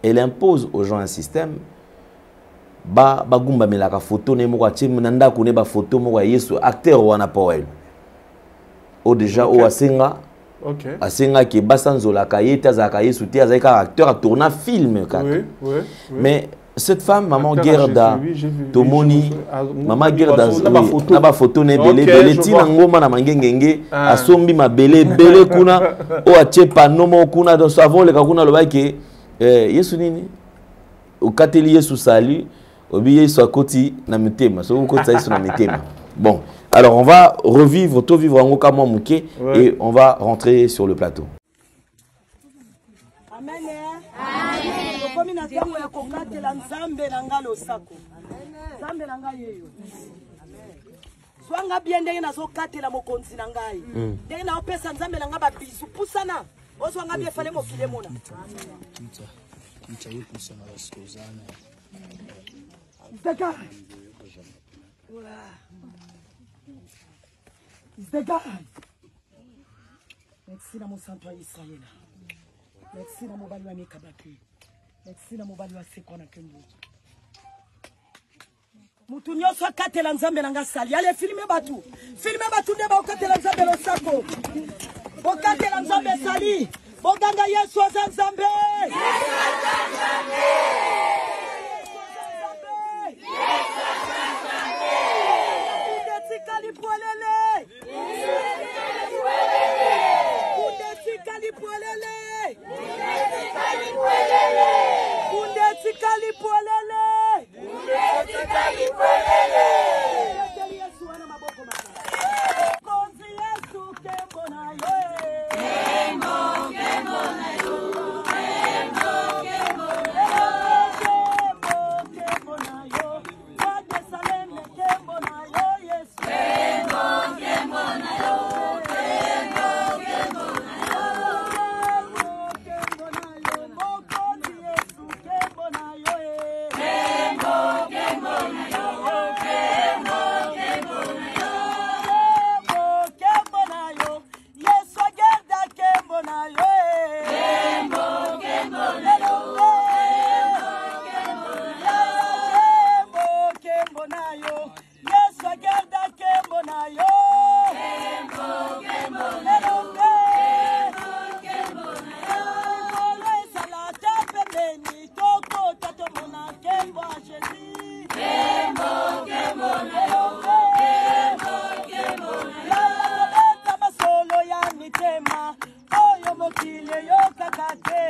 Elle impose aux gens un système. Ba gumba melaka photo ne mwa tche nanda kune ba photo mwa Yesu acteur wana poel. O déjà o asenga. OK. Asenga ki basanzola ka yeta za ka Yesu te azaka acteur a tourner film ka. Oui. Mais cette femme, maman Gerda, Tomoni, maman Gerda, na ba photo ne belé tina ngoma na mangengenge, asombi ma belé kuna, o ache panomo kuna do savon le kakuna lo baike, Yesu nini, o kateli Yesu sali, obi Yesu akoti na mitema, so ko tsa Yesu na mitema. Bon, alors on va revivre, tout vivre en okamo muke et on va rentrer sur le plateau. Amen. Komi na tango ya kokatela nzambe na ngalo sako. Nzambe na ngai yeyo. Swanga bien ndenge na zo katela mokonzi na ngai. Ndenge na opesa nzambe na ngaba bisu pusana. Ozwanga bien fale mokile mona. Isdeka. Isdeka. Merci na mon santo wa Israël. Merci na mobali wa Mikabaki. Merci na mobali wa Sekona Kembo. Mutu nyonso akatela nzambe nanga sali. Allez filmer batu. Filmer batu nde ba okatela nzambe lo sako. Okatela nzambe sali. Boganga Yesu aza nzambe. Yesu aza nzambe. Yesu aza nzambe. Kudetika lipolele. Kudetika lipolele. Kudetika lipolele. Kudetika lipolele. Kudetika lipolele. Yesu ana maboko makali. Kozi Yesu kembo na yo. Kembo kembo na yo. Kembo kembo na yo. Kembo kembo na yo. Wade saleme kembo na yo Yesu. Kembo kembo na yo. Kembo kembo na yo. Kembo kembo na yo. Mokozi Yesu kembo na yo. Kembo kembo na yo. Kembo kembo na yo. Kembo kembo na yo. Yesu agenda kembo na yo. Kembo kembo na yo. Kembo na yo. Yesu agenda kembo na yo. Kembo kembo na yo. Kembo na yo. Kolesa la tapeni toko tato mona kembo a Jésus. Kembo kembo na yo. Kembo kembo na yo. Beta masolo ya mitema. Oyo mokile yo kakate.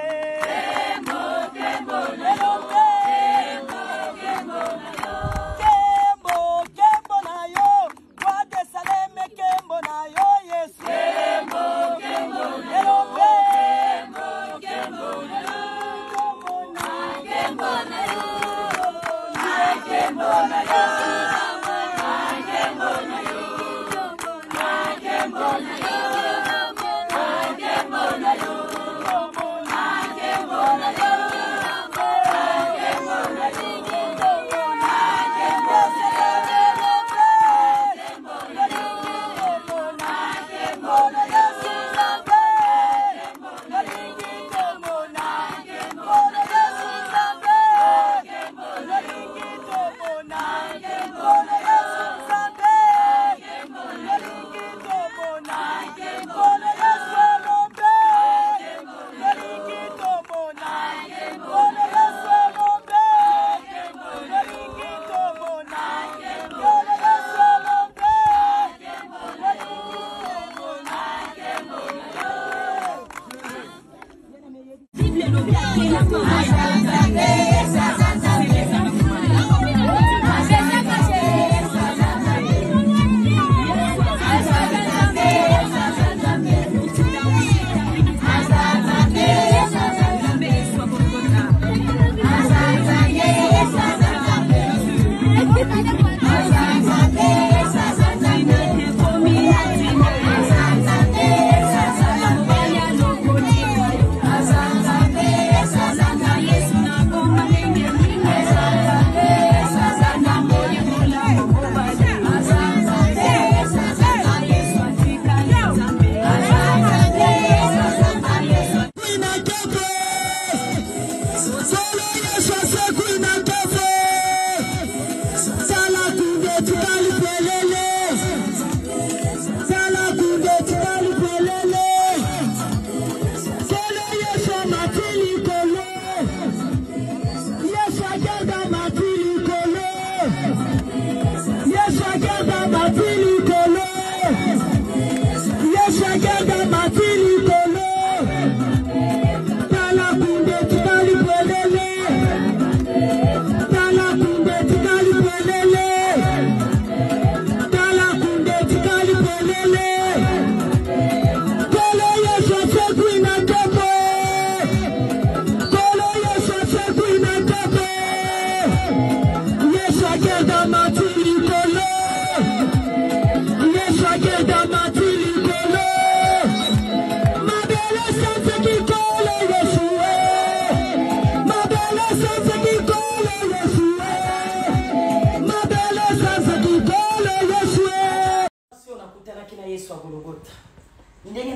Kembo kembo na yo. Kembo kembo na yo. Kembo kembo na yo. Wade saleme kembo na yo Yesu. Kembo kembo na yo. Kembo kembo na yo. Kembo na yo. Kembo na yo. Kembo na yo. Kembo na yo. Kembo na yo. Kembo na yo.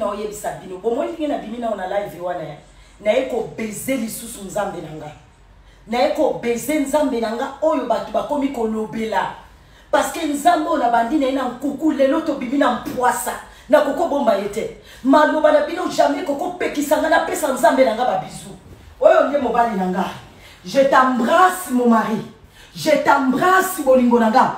na oyebisa bino bomoi ndenge na bimina on a live wana na eko baiser lisusu nzambe nanga na eko baiser nzambe nanga oyo batu bakomi kolobela parce que nzambe on a bandi na ina nkuku lelo to bimina mpoasa na koko bomba yete maloba na bino jamais koko pekisanga na pesa nzambe nanga ba bisu oyo nde mobali nanga je t'embrasse mon mari je t'embrasse bolingo nanga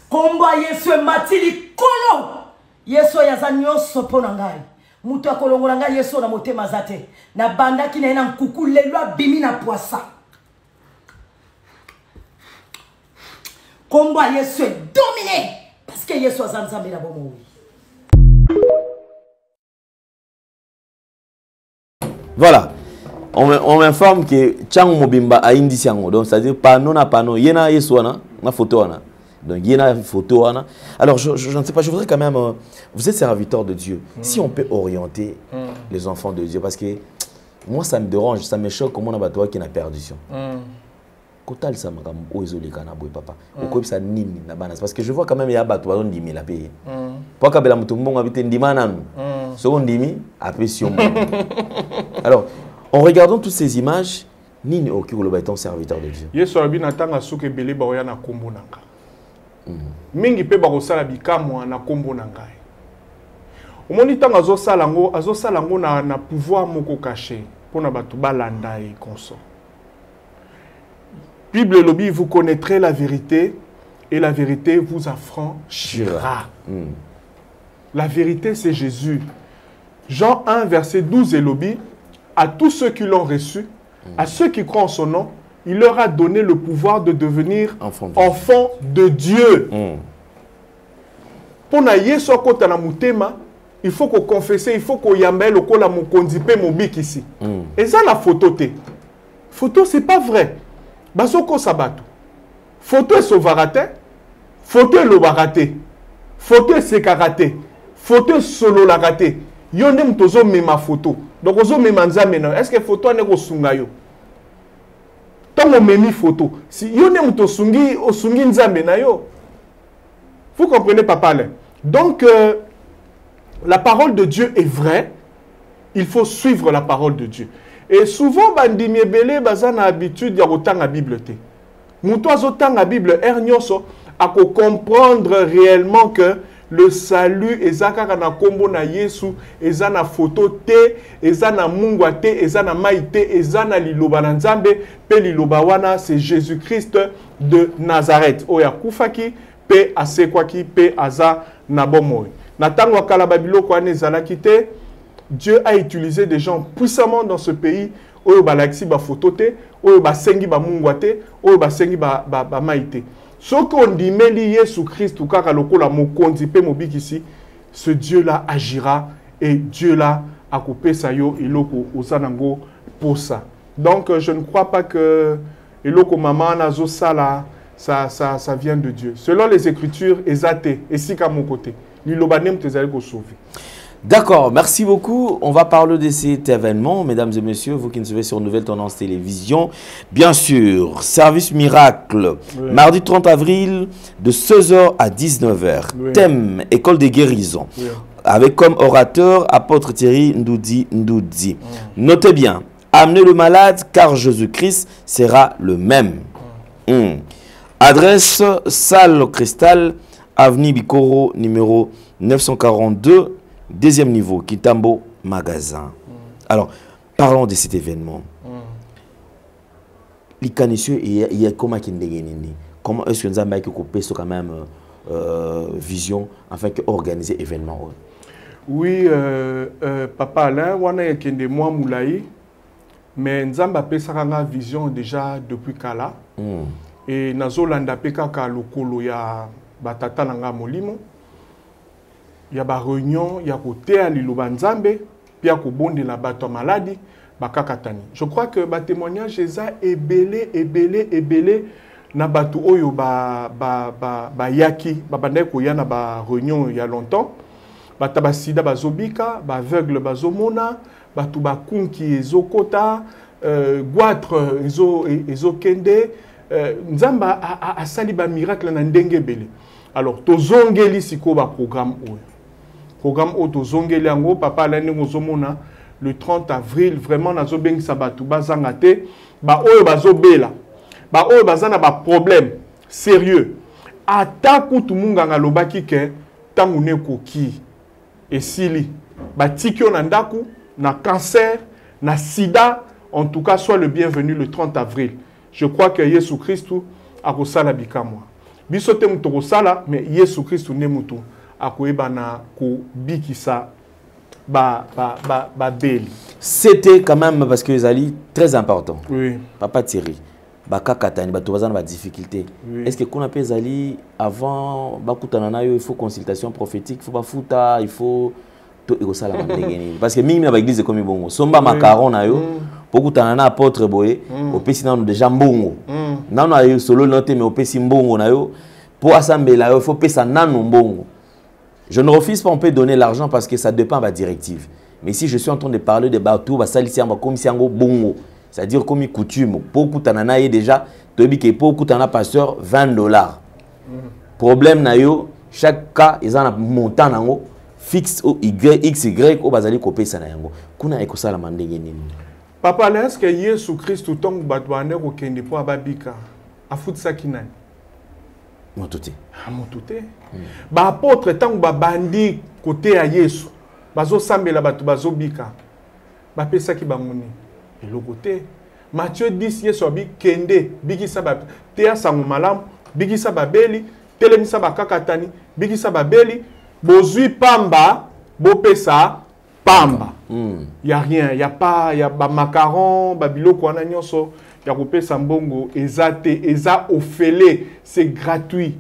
Komba Yesu matili kolo Yesu yaza nyonso pona ngai mutu akolongola ngai Yesu na motema zate na banda ki na ina nkuku lelo abimi na poisa Komba Yesu dominé parce que Yesu azanzambe na bomo. Voilà. On m'informe que Chang Mobimba a indiqué donc c'est-à-dire panneau na panneau yena Yesu na photo wana. Donc, il y a une photo. Alors, je ne sais pas, je voudrais quand même... vous êtes serviteur de Dieu. Si on peut orienter les enfants de Dieu, parce que moi, ça me dérange, ça me choque comment on a toi qui n'a perdition. Parce que je vois quand même il y a des gens qui ont payé. Alors, en regardant toutes ces images, Nini Okigolo est un serviteur de Dieu. Mingi pe bakosala bikamwa na kombo na ngai. Omoni tanga azosala ngo na pouvoir moko caché pona batu balanda et consort. Bible lobi, vous connaîtrez la vérité et la vérité vous affranchira. La vérité c'est Jésus. Jean 1 verset 12 et lobi, à tous ceux qui l'ont reçu, à ceux qui croient en son nom, il leur a donné le pouvoir de devenir enfants de Dieu. Pour na yeso kota na mutema, il faut qu'on confesse, il faut qu'on yambele ko la mokondipe mobik ici. Et ça la photo té. Photo c'est pas vrai. Basoko sabato. Photo est sauvarate, photo est lobarate, photo est sekarate, photo est solo la rate. Yonde mtozo mema photo. Donc ozo mema nzambe na. Est-ce que photo ne ko sunga yo? Tant memi photo. Si yone muto sungi osungi nzambe na yo. Vous comprenez papa là. Donc la parole de Dieu est vraie. Il faut suivre la parole de Dieu. Et souvent bandimi ebele bazana habitude ya kotanga Bible te. Muto azotanga Bible ernyoso a ko comprendre réellement que le salut ezaka na kombo na Yesu ezana photo te ezana mungwa te ezana maite ezana liloba na nzambe pe liloba wana c'est Jésus-Christ de Nazareth oya kufaki pe asekwaki pe aza na bomoi na tango kala babiloko wana ezalaki te. Dieu a utilisé des gens puissamment dans ce pays oyo balaksi ba photo te oyo basengi ba mungwa te oyo basengi ba maite. Ce qu'on dit, Jésus-Christ, ce Dieu-là agira et Dieu-là a coupé sa yo et loko osanango pour ça. Donc, je ne crois pas que loko maman nazo sala ça vient de Dieu. Selon les Écritures, exacté et si qu'à mon côté, l'ilobanem te zali ko sauver. D'accord, merci beaucoup. On va parler de cet événement, mesdames et messieurs, vous qui nous suivez sur Nouvelle Tendance Télévision. Bien sûr, service miracle, mardi 30 avril, de 16h à 19h. Thème, école de guérison. Avec comme orateur, apôtre Thierry Ndoudi. Notez bien, amenez le malade, car Jésus-Christ sera le même. Adresse, salle Cristal, avenue Bikoro, numéro 942. Deuxième niveau, Kitambo Magasin. Alors, parlons de cet événement. Les canisieux, il y a comment comment est-ce que nous avons quand même vision afin d'organiser l'événement? Oui, Papa Alain, on a des mois moulaï, mais nous avons une vision déjà depuis Kala. Et nous avons peka lokolo ya batata nanga molimo. Il y a des réunions, il y a des liloba nzambe, puis il y a des bateaux maladies, bakakatani. Je crois que les témoignages sont ébélés, na bateau oyo yaki, babande ko ya na ba réunion il y a longtemps, batabasida bazobika, aveugle bazomona, batu bakunki ezokota, goitre ezo kende nzamba a sali ba miracle na ndenge bele. Alors tozongeli siko ba programme o tozongeli yango papa la ndenge ozomona le 30 avril vraiment nazo bengi sabatu bazanga te ba oyo bazobela ba oyo bazana ba problème sérieux ata kutu munganga lobaki ke tangu ne koki esili batiki na ndaku na cancer na sida en tout cas soit le bienvenu le 30 avril. Je crois que Yesu Christu a kosala bikamwa biso te muto kosala mais Yesu Christu ne mutu akoyeba na ko bikisa ba beli. C'était quand même parce que Zali très important. Oui. Papa Thierry. Baka katani bato bazana ba difficulté. Oui. Est-ce que qu'on appelle Zali avant bakutana na yo il faut consultation prophétique, il faut pas futa, il faut to ekosala mandengeni parce que mingi na ba église comme bongo. Somba macaron na yo bakutana na apôtre boye opesi na déjà mbongo. Nano ayo solo noté mais opesi mbongo na yo pour assembler là il faut pesa nano mbongo. Je ne refuse pas, on peut donner l'argent parce que ça dépend de la directive. Mais si je suis en train de parler de bateau, comme si on bongo, c'est-à-dire comme une coutume, beaucoup t'en a déjà, tu dis que beaucoup t'en a pasteur $20. Problème na yo, chaque cas ils ont un montant nango fixe au XY au bazali kopé ça na yango. Kuna eko sala mandenge nini. Papa est-ce que Yesu Christ tong batwane ko kende po ababika afuti sakinani. Motote. Motote. Ba apôtre tangu ba bandi côté à Yesu. Bazo sambela batu bazo bika. Ba pesa ki bangoni. Eloko te. Matthieu 10 Yesu abi kende bikisa ba te sango malamu bikisa ba beli telemisa ba kakatani bikisa ba beli bozui pamba bo pesa pamba. Y a rien, y a pas y a ba macaron ba biloko wana nyonso. Ya kopesa mbongo ezate eza ofele, c'est gratuit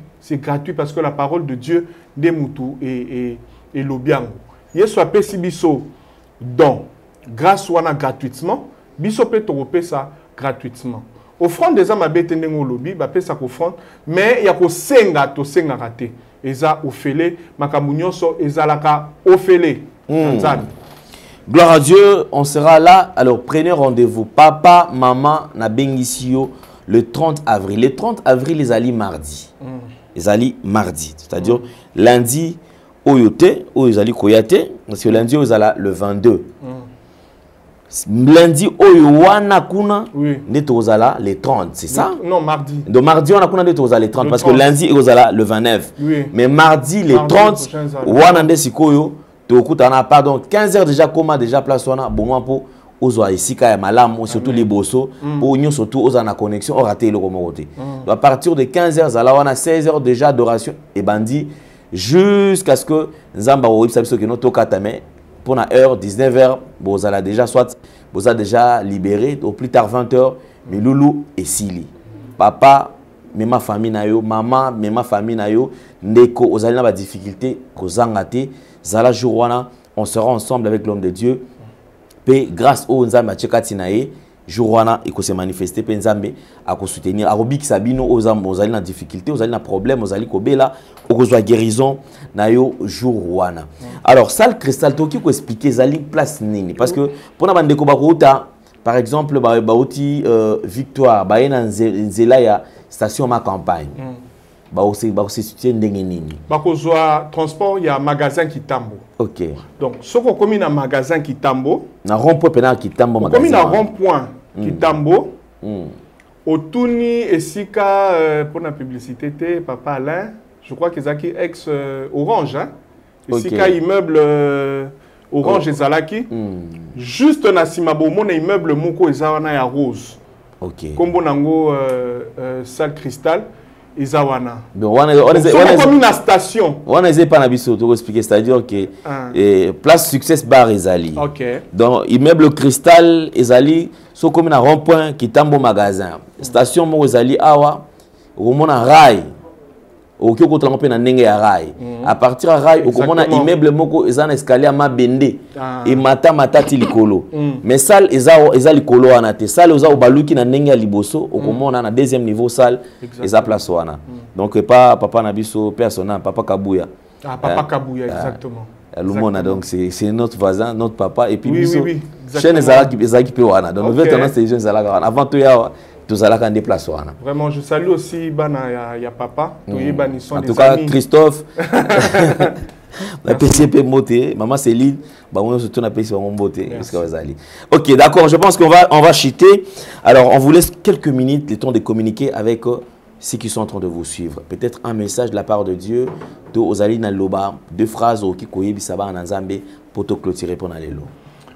parce que la parole de Dieu de mutu et lobiango Yesu apesi biso don grâce wana gratuitement biso pe to kopesa gratuitement offrande des âmes abete ndengo lobi ba pesa ko offrande mais ya ko senga to senga raté eza ofele makambo nyonso ezalaka ofele nzambe. Gloire à Dieu, on sera là. Alors prenez rendez-vous. Papa, maman, na bengisio le 30 avril. Le 30 avril, les alliés mardi. Les alliés mardi. C'est-à-dire lundi, oyote, ou les alliés koyate. Parce que lundi, ils allaient le 22. Lundi, oyowana kuna, net aux le 30. C'est ça? Non, mardi. Donc mardi, on a kuna net aux le 30. Parce que lundi, ils allaient le 29. Oui. Mais mardi, le 30, wana nde sikoyo. Pardon, 15 heures déjà, comment déjà place on a bon pour aux ici quand malam surtout les bossos pour nous surtout aux en connexion on raté le côté. À partir de 15 heures là on a 16 heures déjà d'adoration et bandi jusqu'à ce que Nzamba ou Ipsa que notre katame pour la heure 19 heures vous allez déjà soit vous avez déjà libéré au plus tard 20 heures mais Loulou et Sili papa mais ma famille na yo maman mais ma famille na yo ndeko aux allez na difficulté kozangate Zala Jourwana, on sera ensemble avec l'homme de Dieu. Pe grâce au Nzambe Tchekatinae, Jourwana il se manifester pe Nzambe à soutenir. Arobik Sabino aux âmes, aux allez na difficulté, aux allez na problème, aux allez kobela, aux guérison na yo Jourwana. Alors salle cristal toki ko expliquer zali place nini parce que pour na bande ko bakouta par exemple baouti victoire baena nzela ya station ma campagne. Aussi ndenge nini bakozwa transport ya magasin Kitambo. OK. Donc soko komi na magasin Kitambo na rond-point pena Kitambo magasin. Komi na rond-point Kitambo. Otuni esika pour la publicité te papa Alain, je crois que zaki ex Orange hein. Esika immeuble Orange ezalaki. Juste na simabo mona immeuble moko ezana ya rose. OK. Kombo nango salle cristal. Izawana. Donc on est comme une station. On est pas na biso to expliquer c'est-à-dire que place Success Bar Ezali. OK. Donc immeuble Cristal Ezali so comme na rond-point Kitambo magasin. Station mo Ezali awa omona rail. Ok ko tlango pe na ndenge ya rail. À partir ya rail okomona immeuble moko ezana escalier ma bende et mata likolo. Mais salle eza likolo wana te. Salle oza obaluki na ndenge ya liboso okomona na deuxième niveau salle eza place wana. Donc pas papa na biso personnel papa Kabuya. Ah papa Kabuya exactement. Lumona, donc c'est notre voisin, notre papa. Et puis, oui. Chaîne Ezaki Pewana. Donc, nouvelle tendance, c'est les jeunes Zalaka. Avant tout, il y a tous Zalaka en déplacement. Vraiment, je salue aussi Bana ya papa. En tout cas, Christophe. La PCP Moté, maman Céline, on se tourne à PCP Moté. Ok, d'accord, je pense qu'on va chuter. Alors, on vous laisse quelques minutes, le temps de communiquer avec ceux qui sont en train de vous suivre. Peut-être un message de la part de Dieu, de Ozali Naloba, 2 phrases au Kikoye Bisaba en Nzambe pour te clôturer pour Nalélo.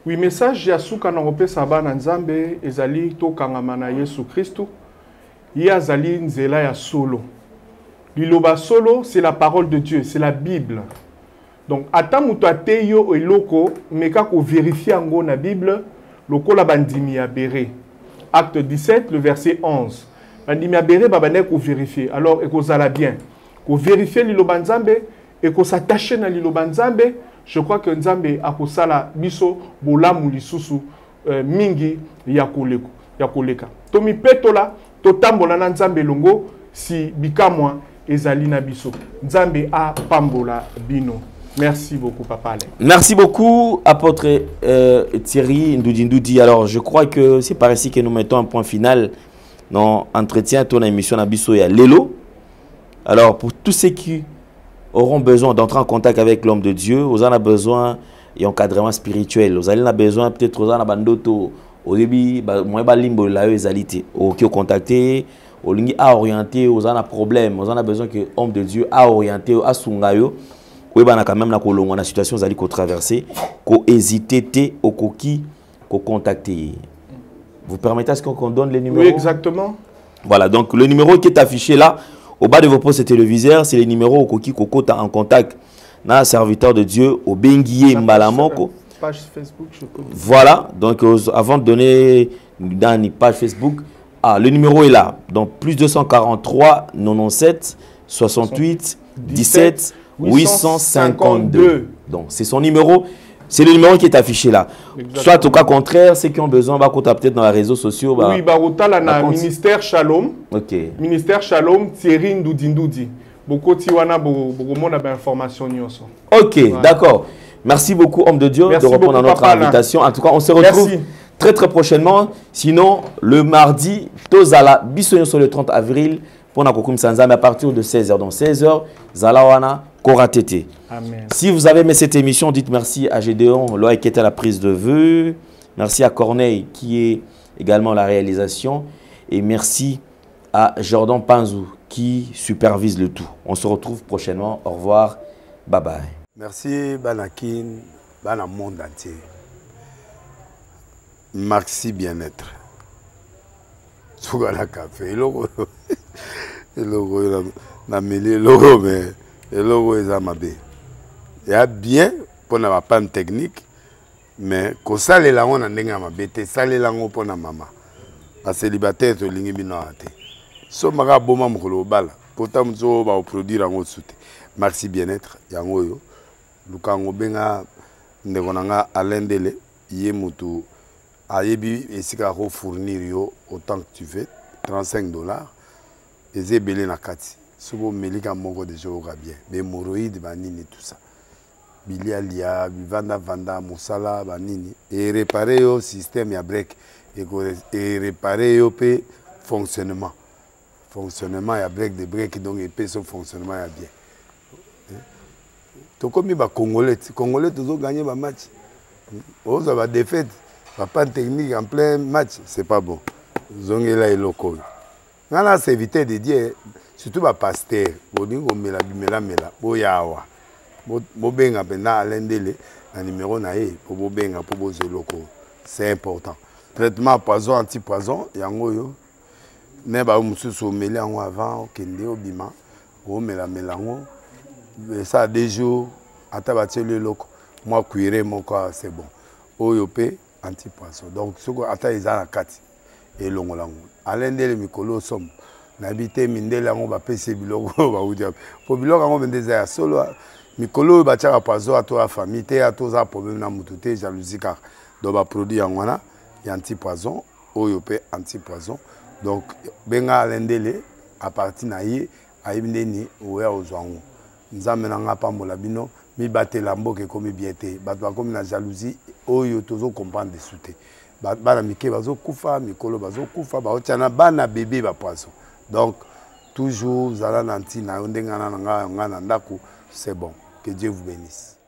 Oui, message Yasuka Nangopé Saba Nzambe, Ezali to Kangamana Yesu Christo, Yazali Nzela ya solo. Liloba solo, c'est la parole de Dieu, c'est la Bible. Donc, atamuto ateyo eloko, meka ko vérifier ango na Bible, loko la bandimi ya béré. Acte 17, le verset 11. Bandimi ya béré, babane ko vérifier. Alors, eko zala bien. Ko vérifier liloba Nzambe, eko s'attacher na liloba Nzambe. Je crois que Nzambe a kosala biso bolamu lisusu mingi ya koleka. Tomi petola, totambola na Nzambe longo, si bikamwa ezali na biso. Nzambe a pambola bino. Merci beaucoup, Papa Alain. Merci beaucoup, apôtre Thierry Ndoudi. Alors, je crois que c'est par ici que nous mettons un point final dans l'entretien, ton émission Nabiso et Lelo. Alors, pour tous ceux qui auront besoin d'entrer en contact avec l'homme de Dieu, vous en avez besoin d'encadrement spirituel. Vous en avez besoin peut-être aux bandoto au début, moi limbo la ezalité. Au qui contacter, au lingi à orienter, aux en a problème, vous en avez besoin que l'homme de Dieu a orienté à sungayo. Oui, bah, quand même, la situation vous allez traverser, qu'on hésiter au coquille, qu'on contacter. Vous permettez à ce qu'on donne les numéros? Oui, exactement. Voilà, donc le numéro qui est affiché là, au bas de vos postes téléviseurs, c'est les numéros au coquille Coco en contact. Dans serviteur de Dieu, au Benguié Mbalamoko. Page Facebook, je peux. Voilà, donc avant de donner dans une page Facebook, le numéro est là. Donc plus 243 97 68 17 852. Donc, c'est son numéro. C'est le numéro qui est affiché là. Exactement. Soit au cas contraire, ceux qui ont besoin, peut-être dans les réseaux sociaux. Oui, là, ministère Shalom. Ok. Ministère Shalom, Thierry Ndoudi. Beaucoup de informations. Ok, voilà. D'accord. Merci beaucoup, homme de Dieu, de répondre à notre invitation. En tout cas, on se retrouve très prochainement. Sinon, le mardi, Tozala, Bissoyon sur le 30 avril, pour Nakokoum Sanzam à partir de 16h. Donc 16h, Zalawana. Koratete. Amen. Si vous avez aimé cette émission, dites merci à Gédéon, Loïc qui était à la prise de vue. Merci à Corneille qui est également à la réalisation. Et merci à Jordan Panzou qui supervise le tout. On se retrouve prochainement. Au revoir. Bye bye. Merci Banakin, Bana monde entier. Merci bien-être. Sougala café. Logo na mêlé logo mais et logo est amabé. Il y a bien pour la panne technique, mais quand ça les langues on a n'enga amabé, ça les langues pour la maman. La célibataire to lingi bino ate. So maga boma mukolo bala. Pourtant mzo ba produire en soute. Merci bien-être yango yo. Lukango benga ndekonanga alendele yé mutu ayebi esika ko fournir yo autant que tu veux $35 et zebele na kati. Souvent, melika mongo de joga bien. Les hémorroïdes, banini, tout ça. Bilialia, vanda, moussala, banini. Et réparer au système, ya break. Et réparer au fonctionnement. Fonctionnement, ya break de break, donc et son fonctionnement, ya bien. Donc, comme il y a Congolais, toujours gagné ma match. Oh, ça va défaite. Pas de technique en plein match, c'est pas bon. Zongela et loco. Là, c'est éviter de dire. Surtout les pasteurs, ils mela boyawa. Bobenga pena alendele na numéro nae pour bobenga pour bozo loko. C'est important. Traitement poison anti-poison yango yo. Ne ba mususu meli yango avant kende obima. O mela ngo. Ça 2 jours ata batele loko. Moi cuire mon corps c'est bon. Oyo pe anti-poison. Donc soko ata ezala kati et longolango. Alendele mikolo somme. N'habité mindele yango ba pese biloko ba udia po biloko yango bendeza ya solo mikolo ba tchaka pazo ato la famille te ato za problème na mutu te jalousie car do ba produit yango wana ya anti poison oyo pe anti poison donc benga alendele à partir na ye ayibindeni oya ozwango nzambe na nga pambola bino mibatela mboka ekomi bien te bato bakomi na jalousie oyo tozokomprendre desu te bana mike bazokufa mikolo bazokufa baotia na bana bebe bapoisson donc toujours zala na ntina yo ndenge nga na ndako c'est bon que Dieu vous bénisse.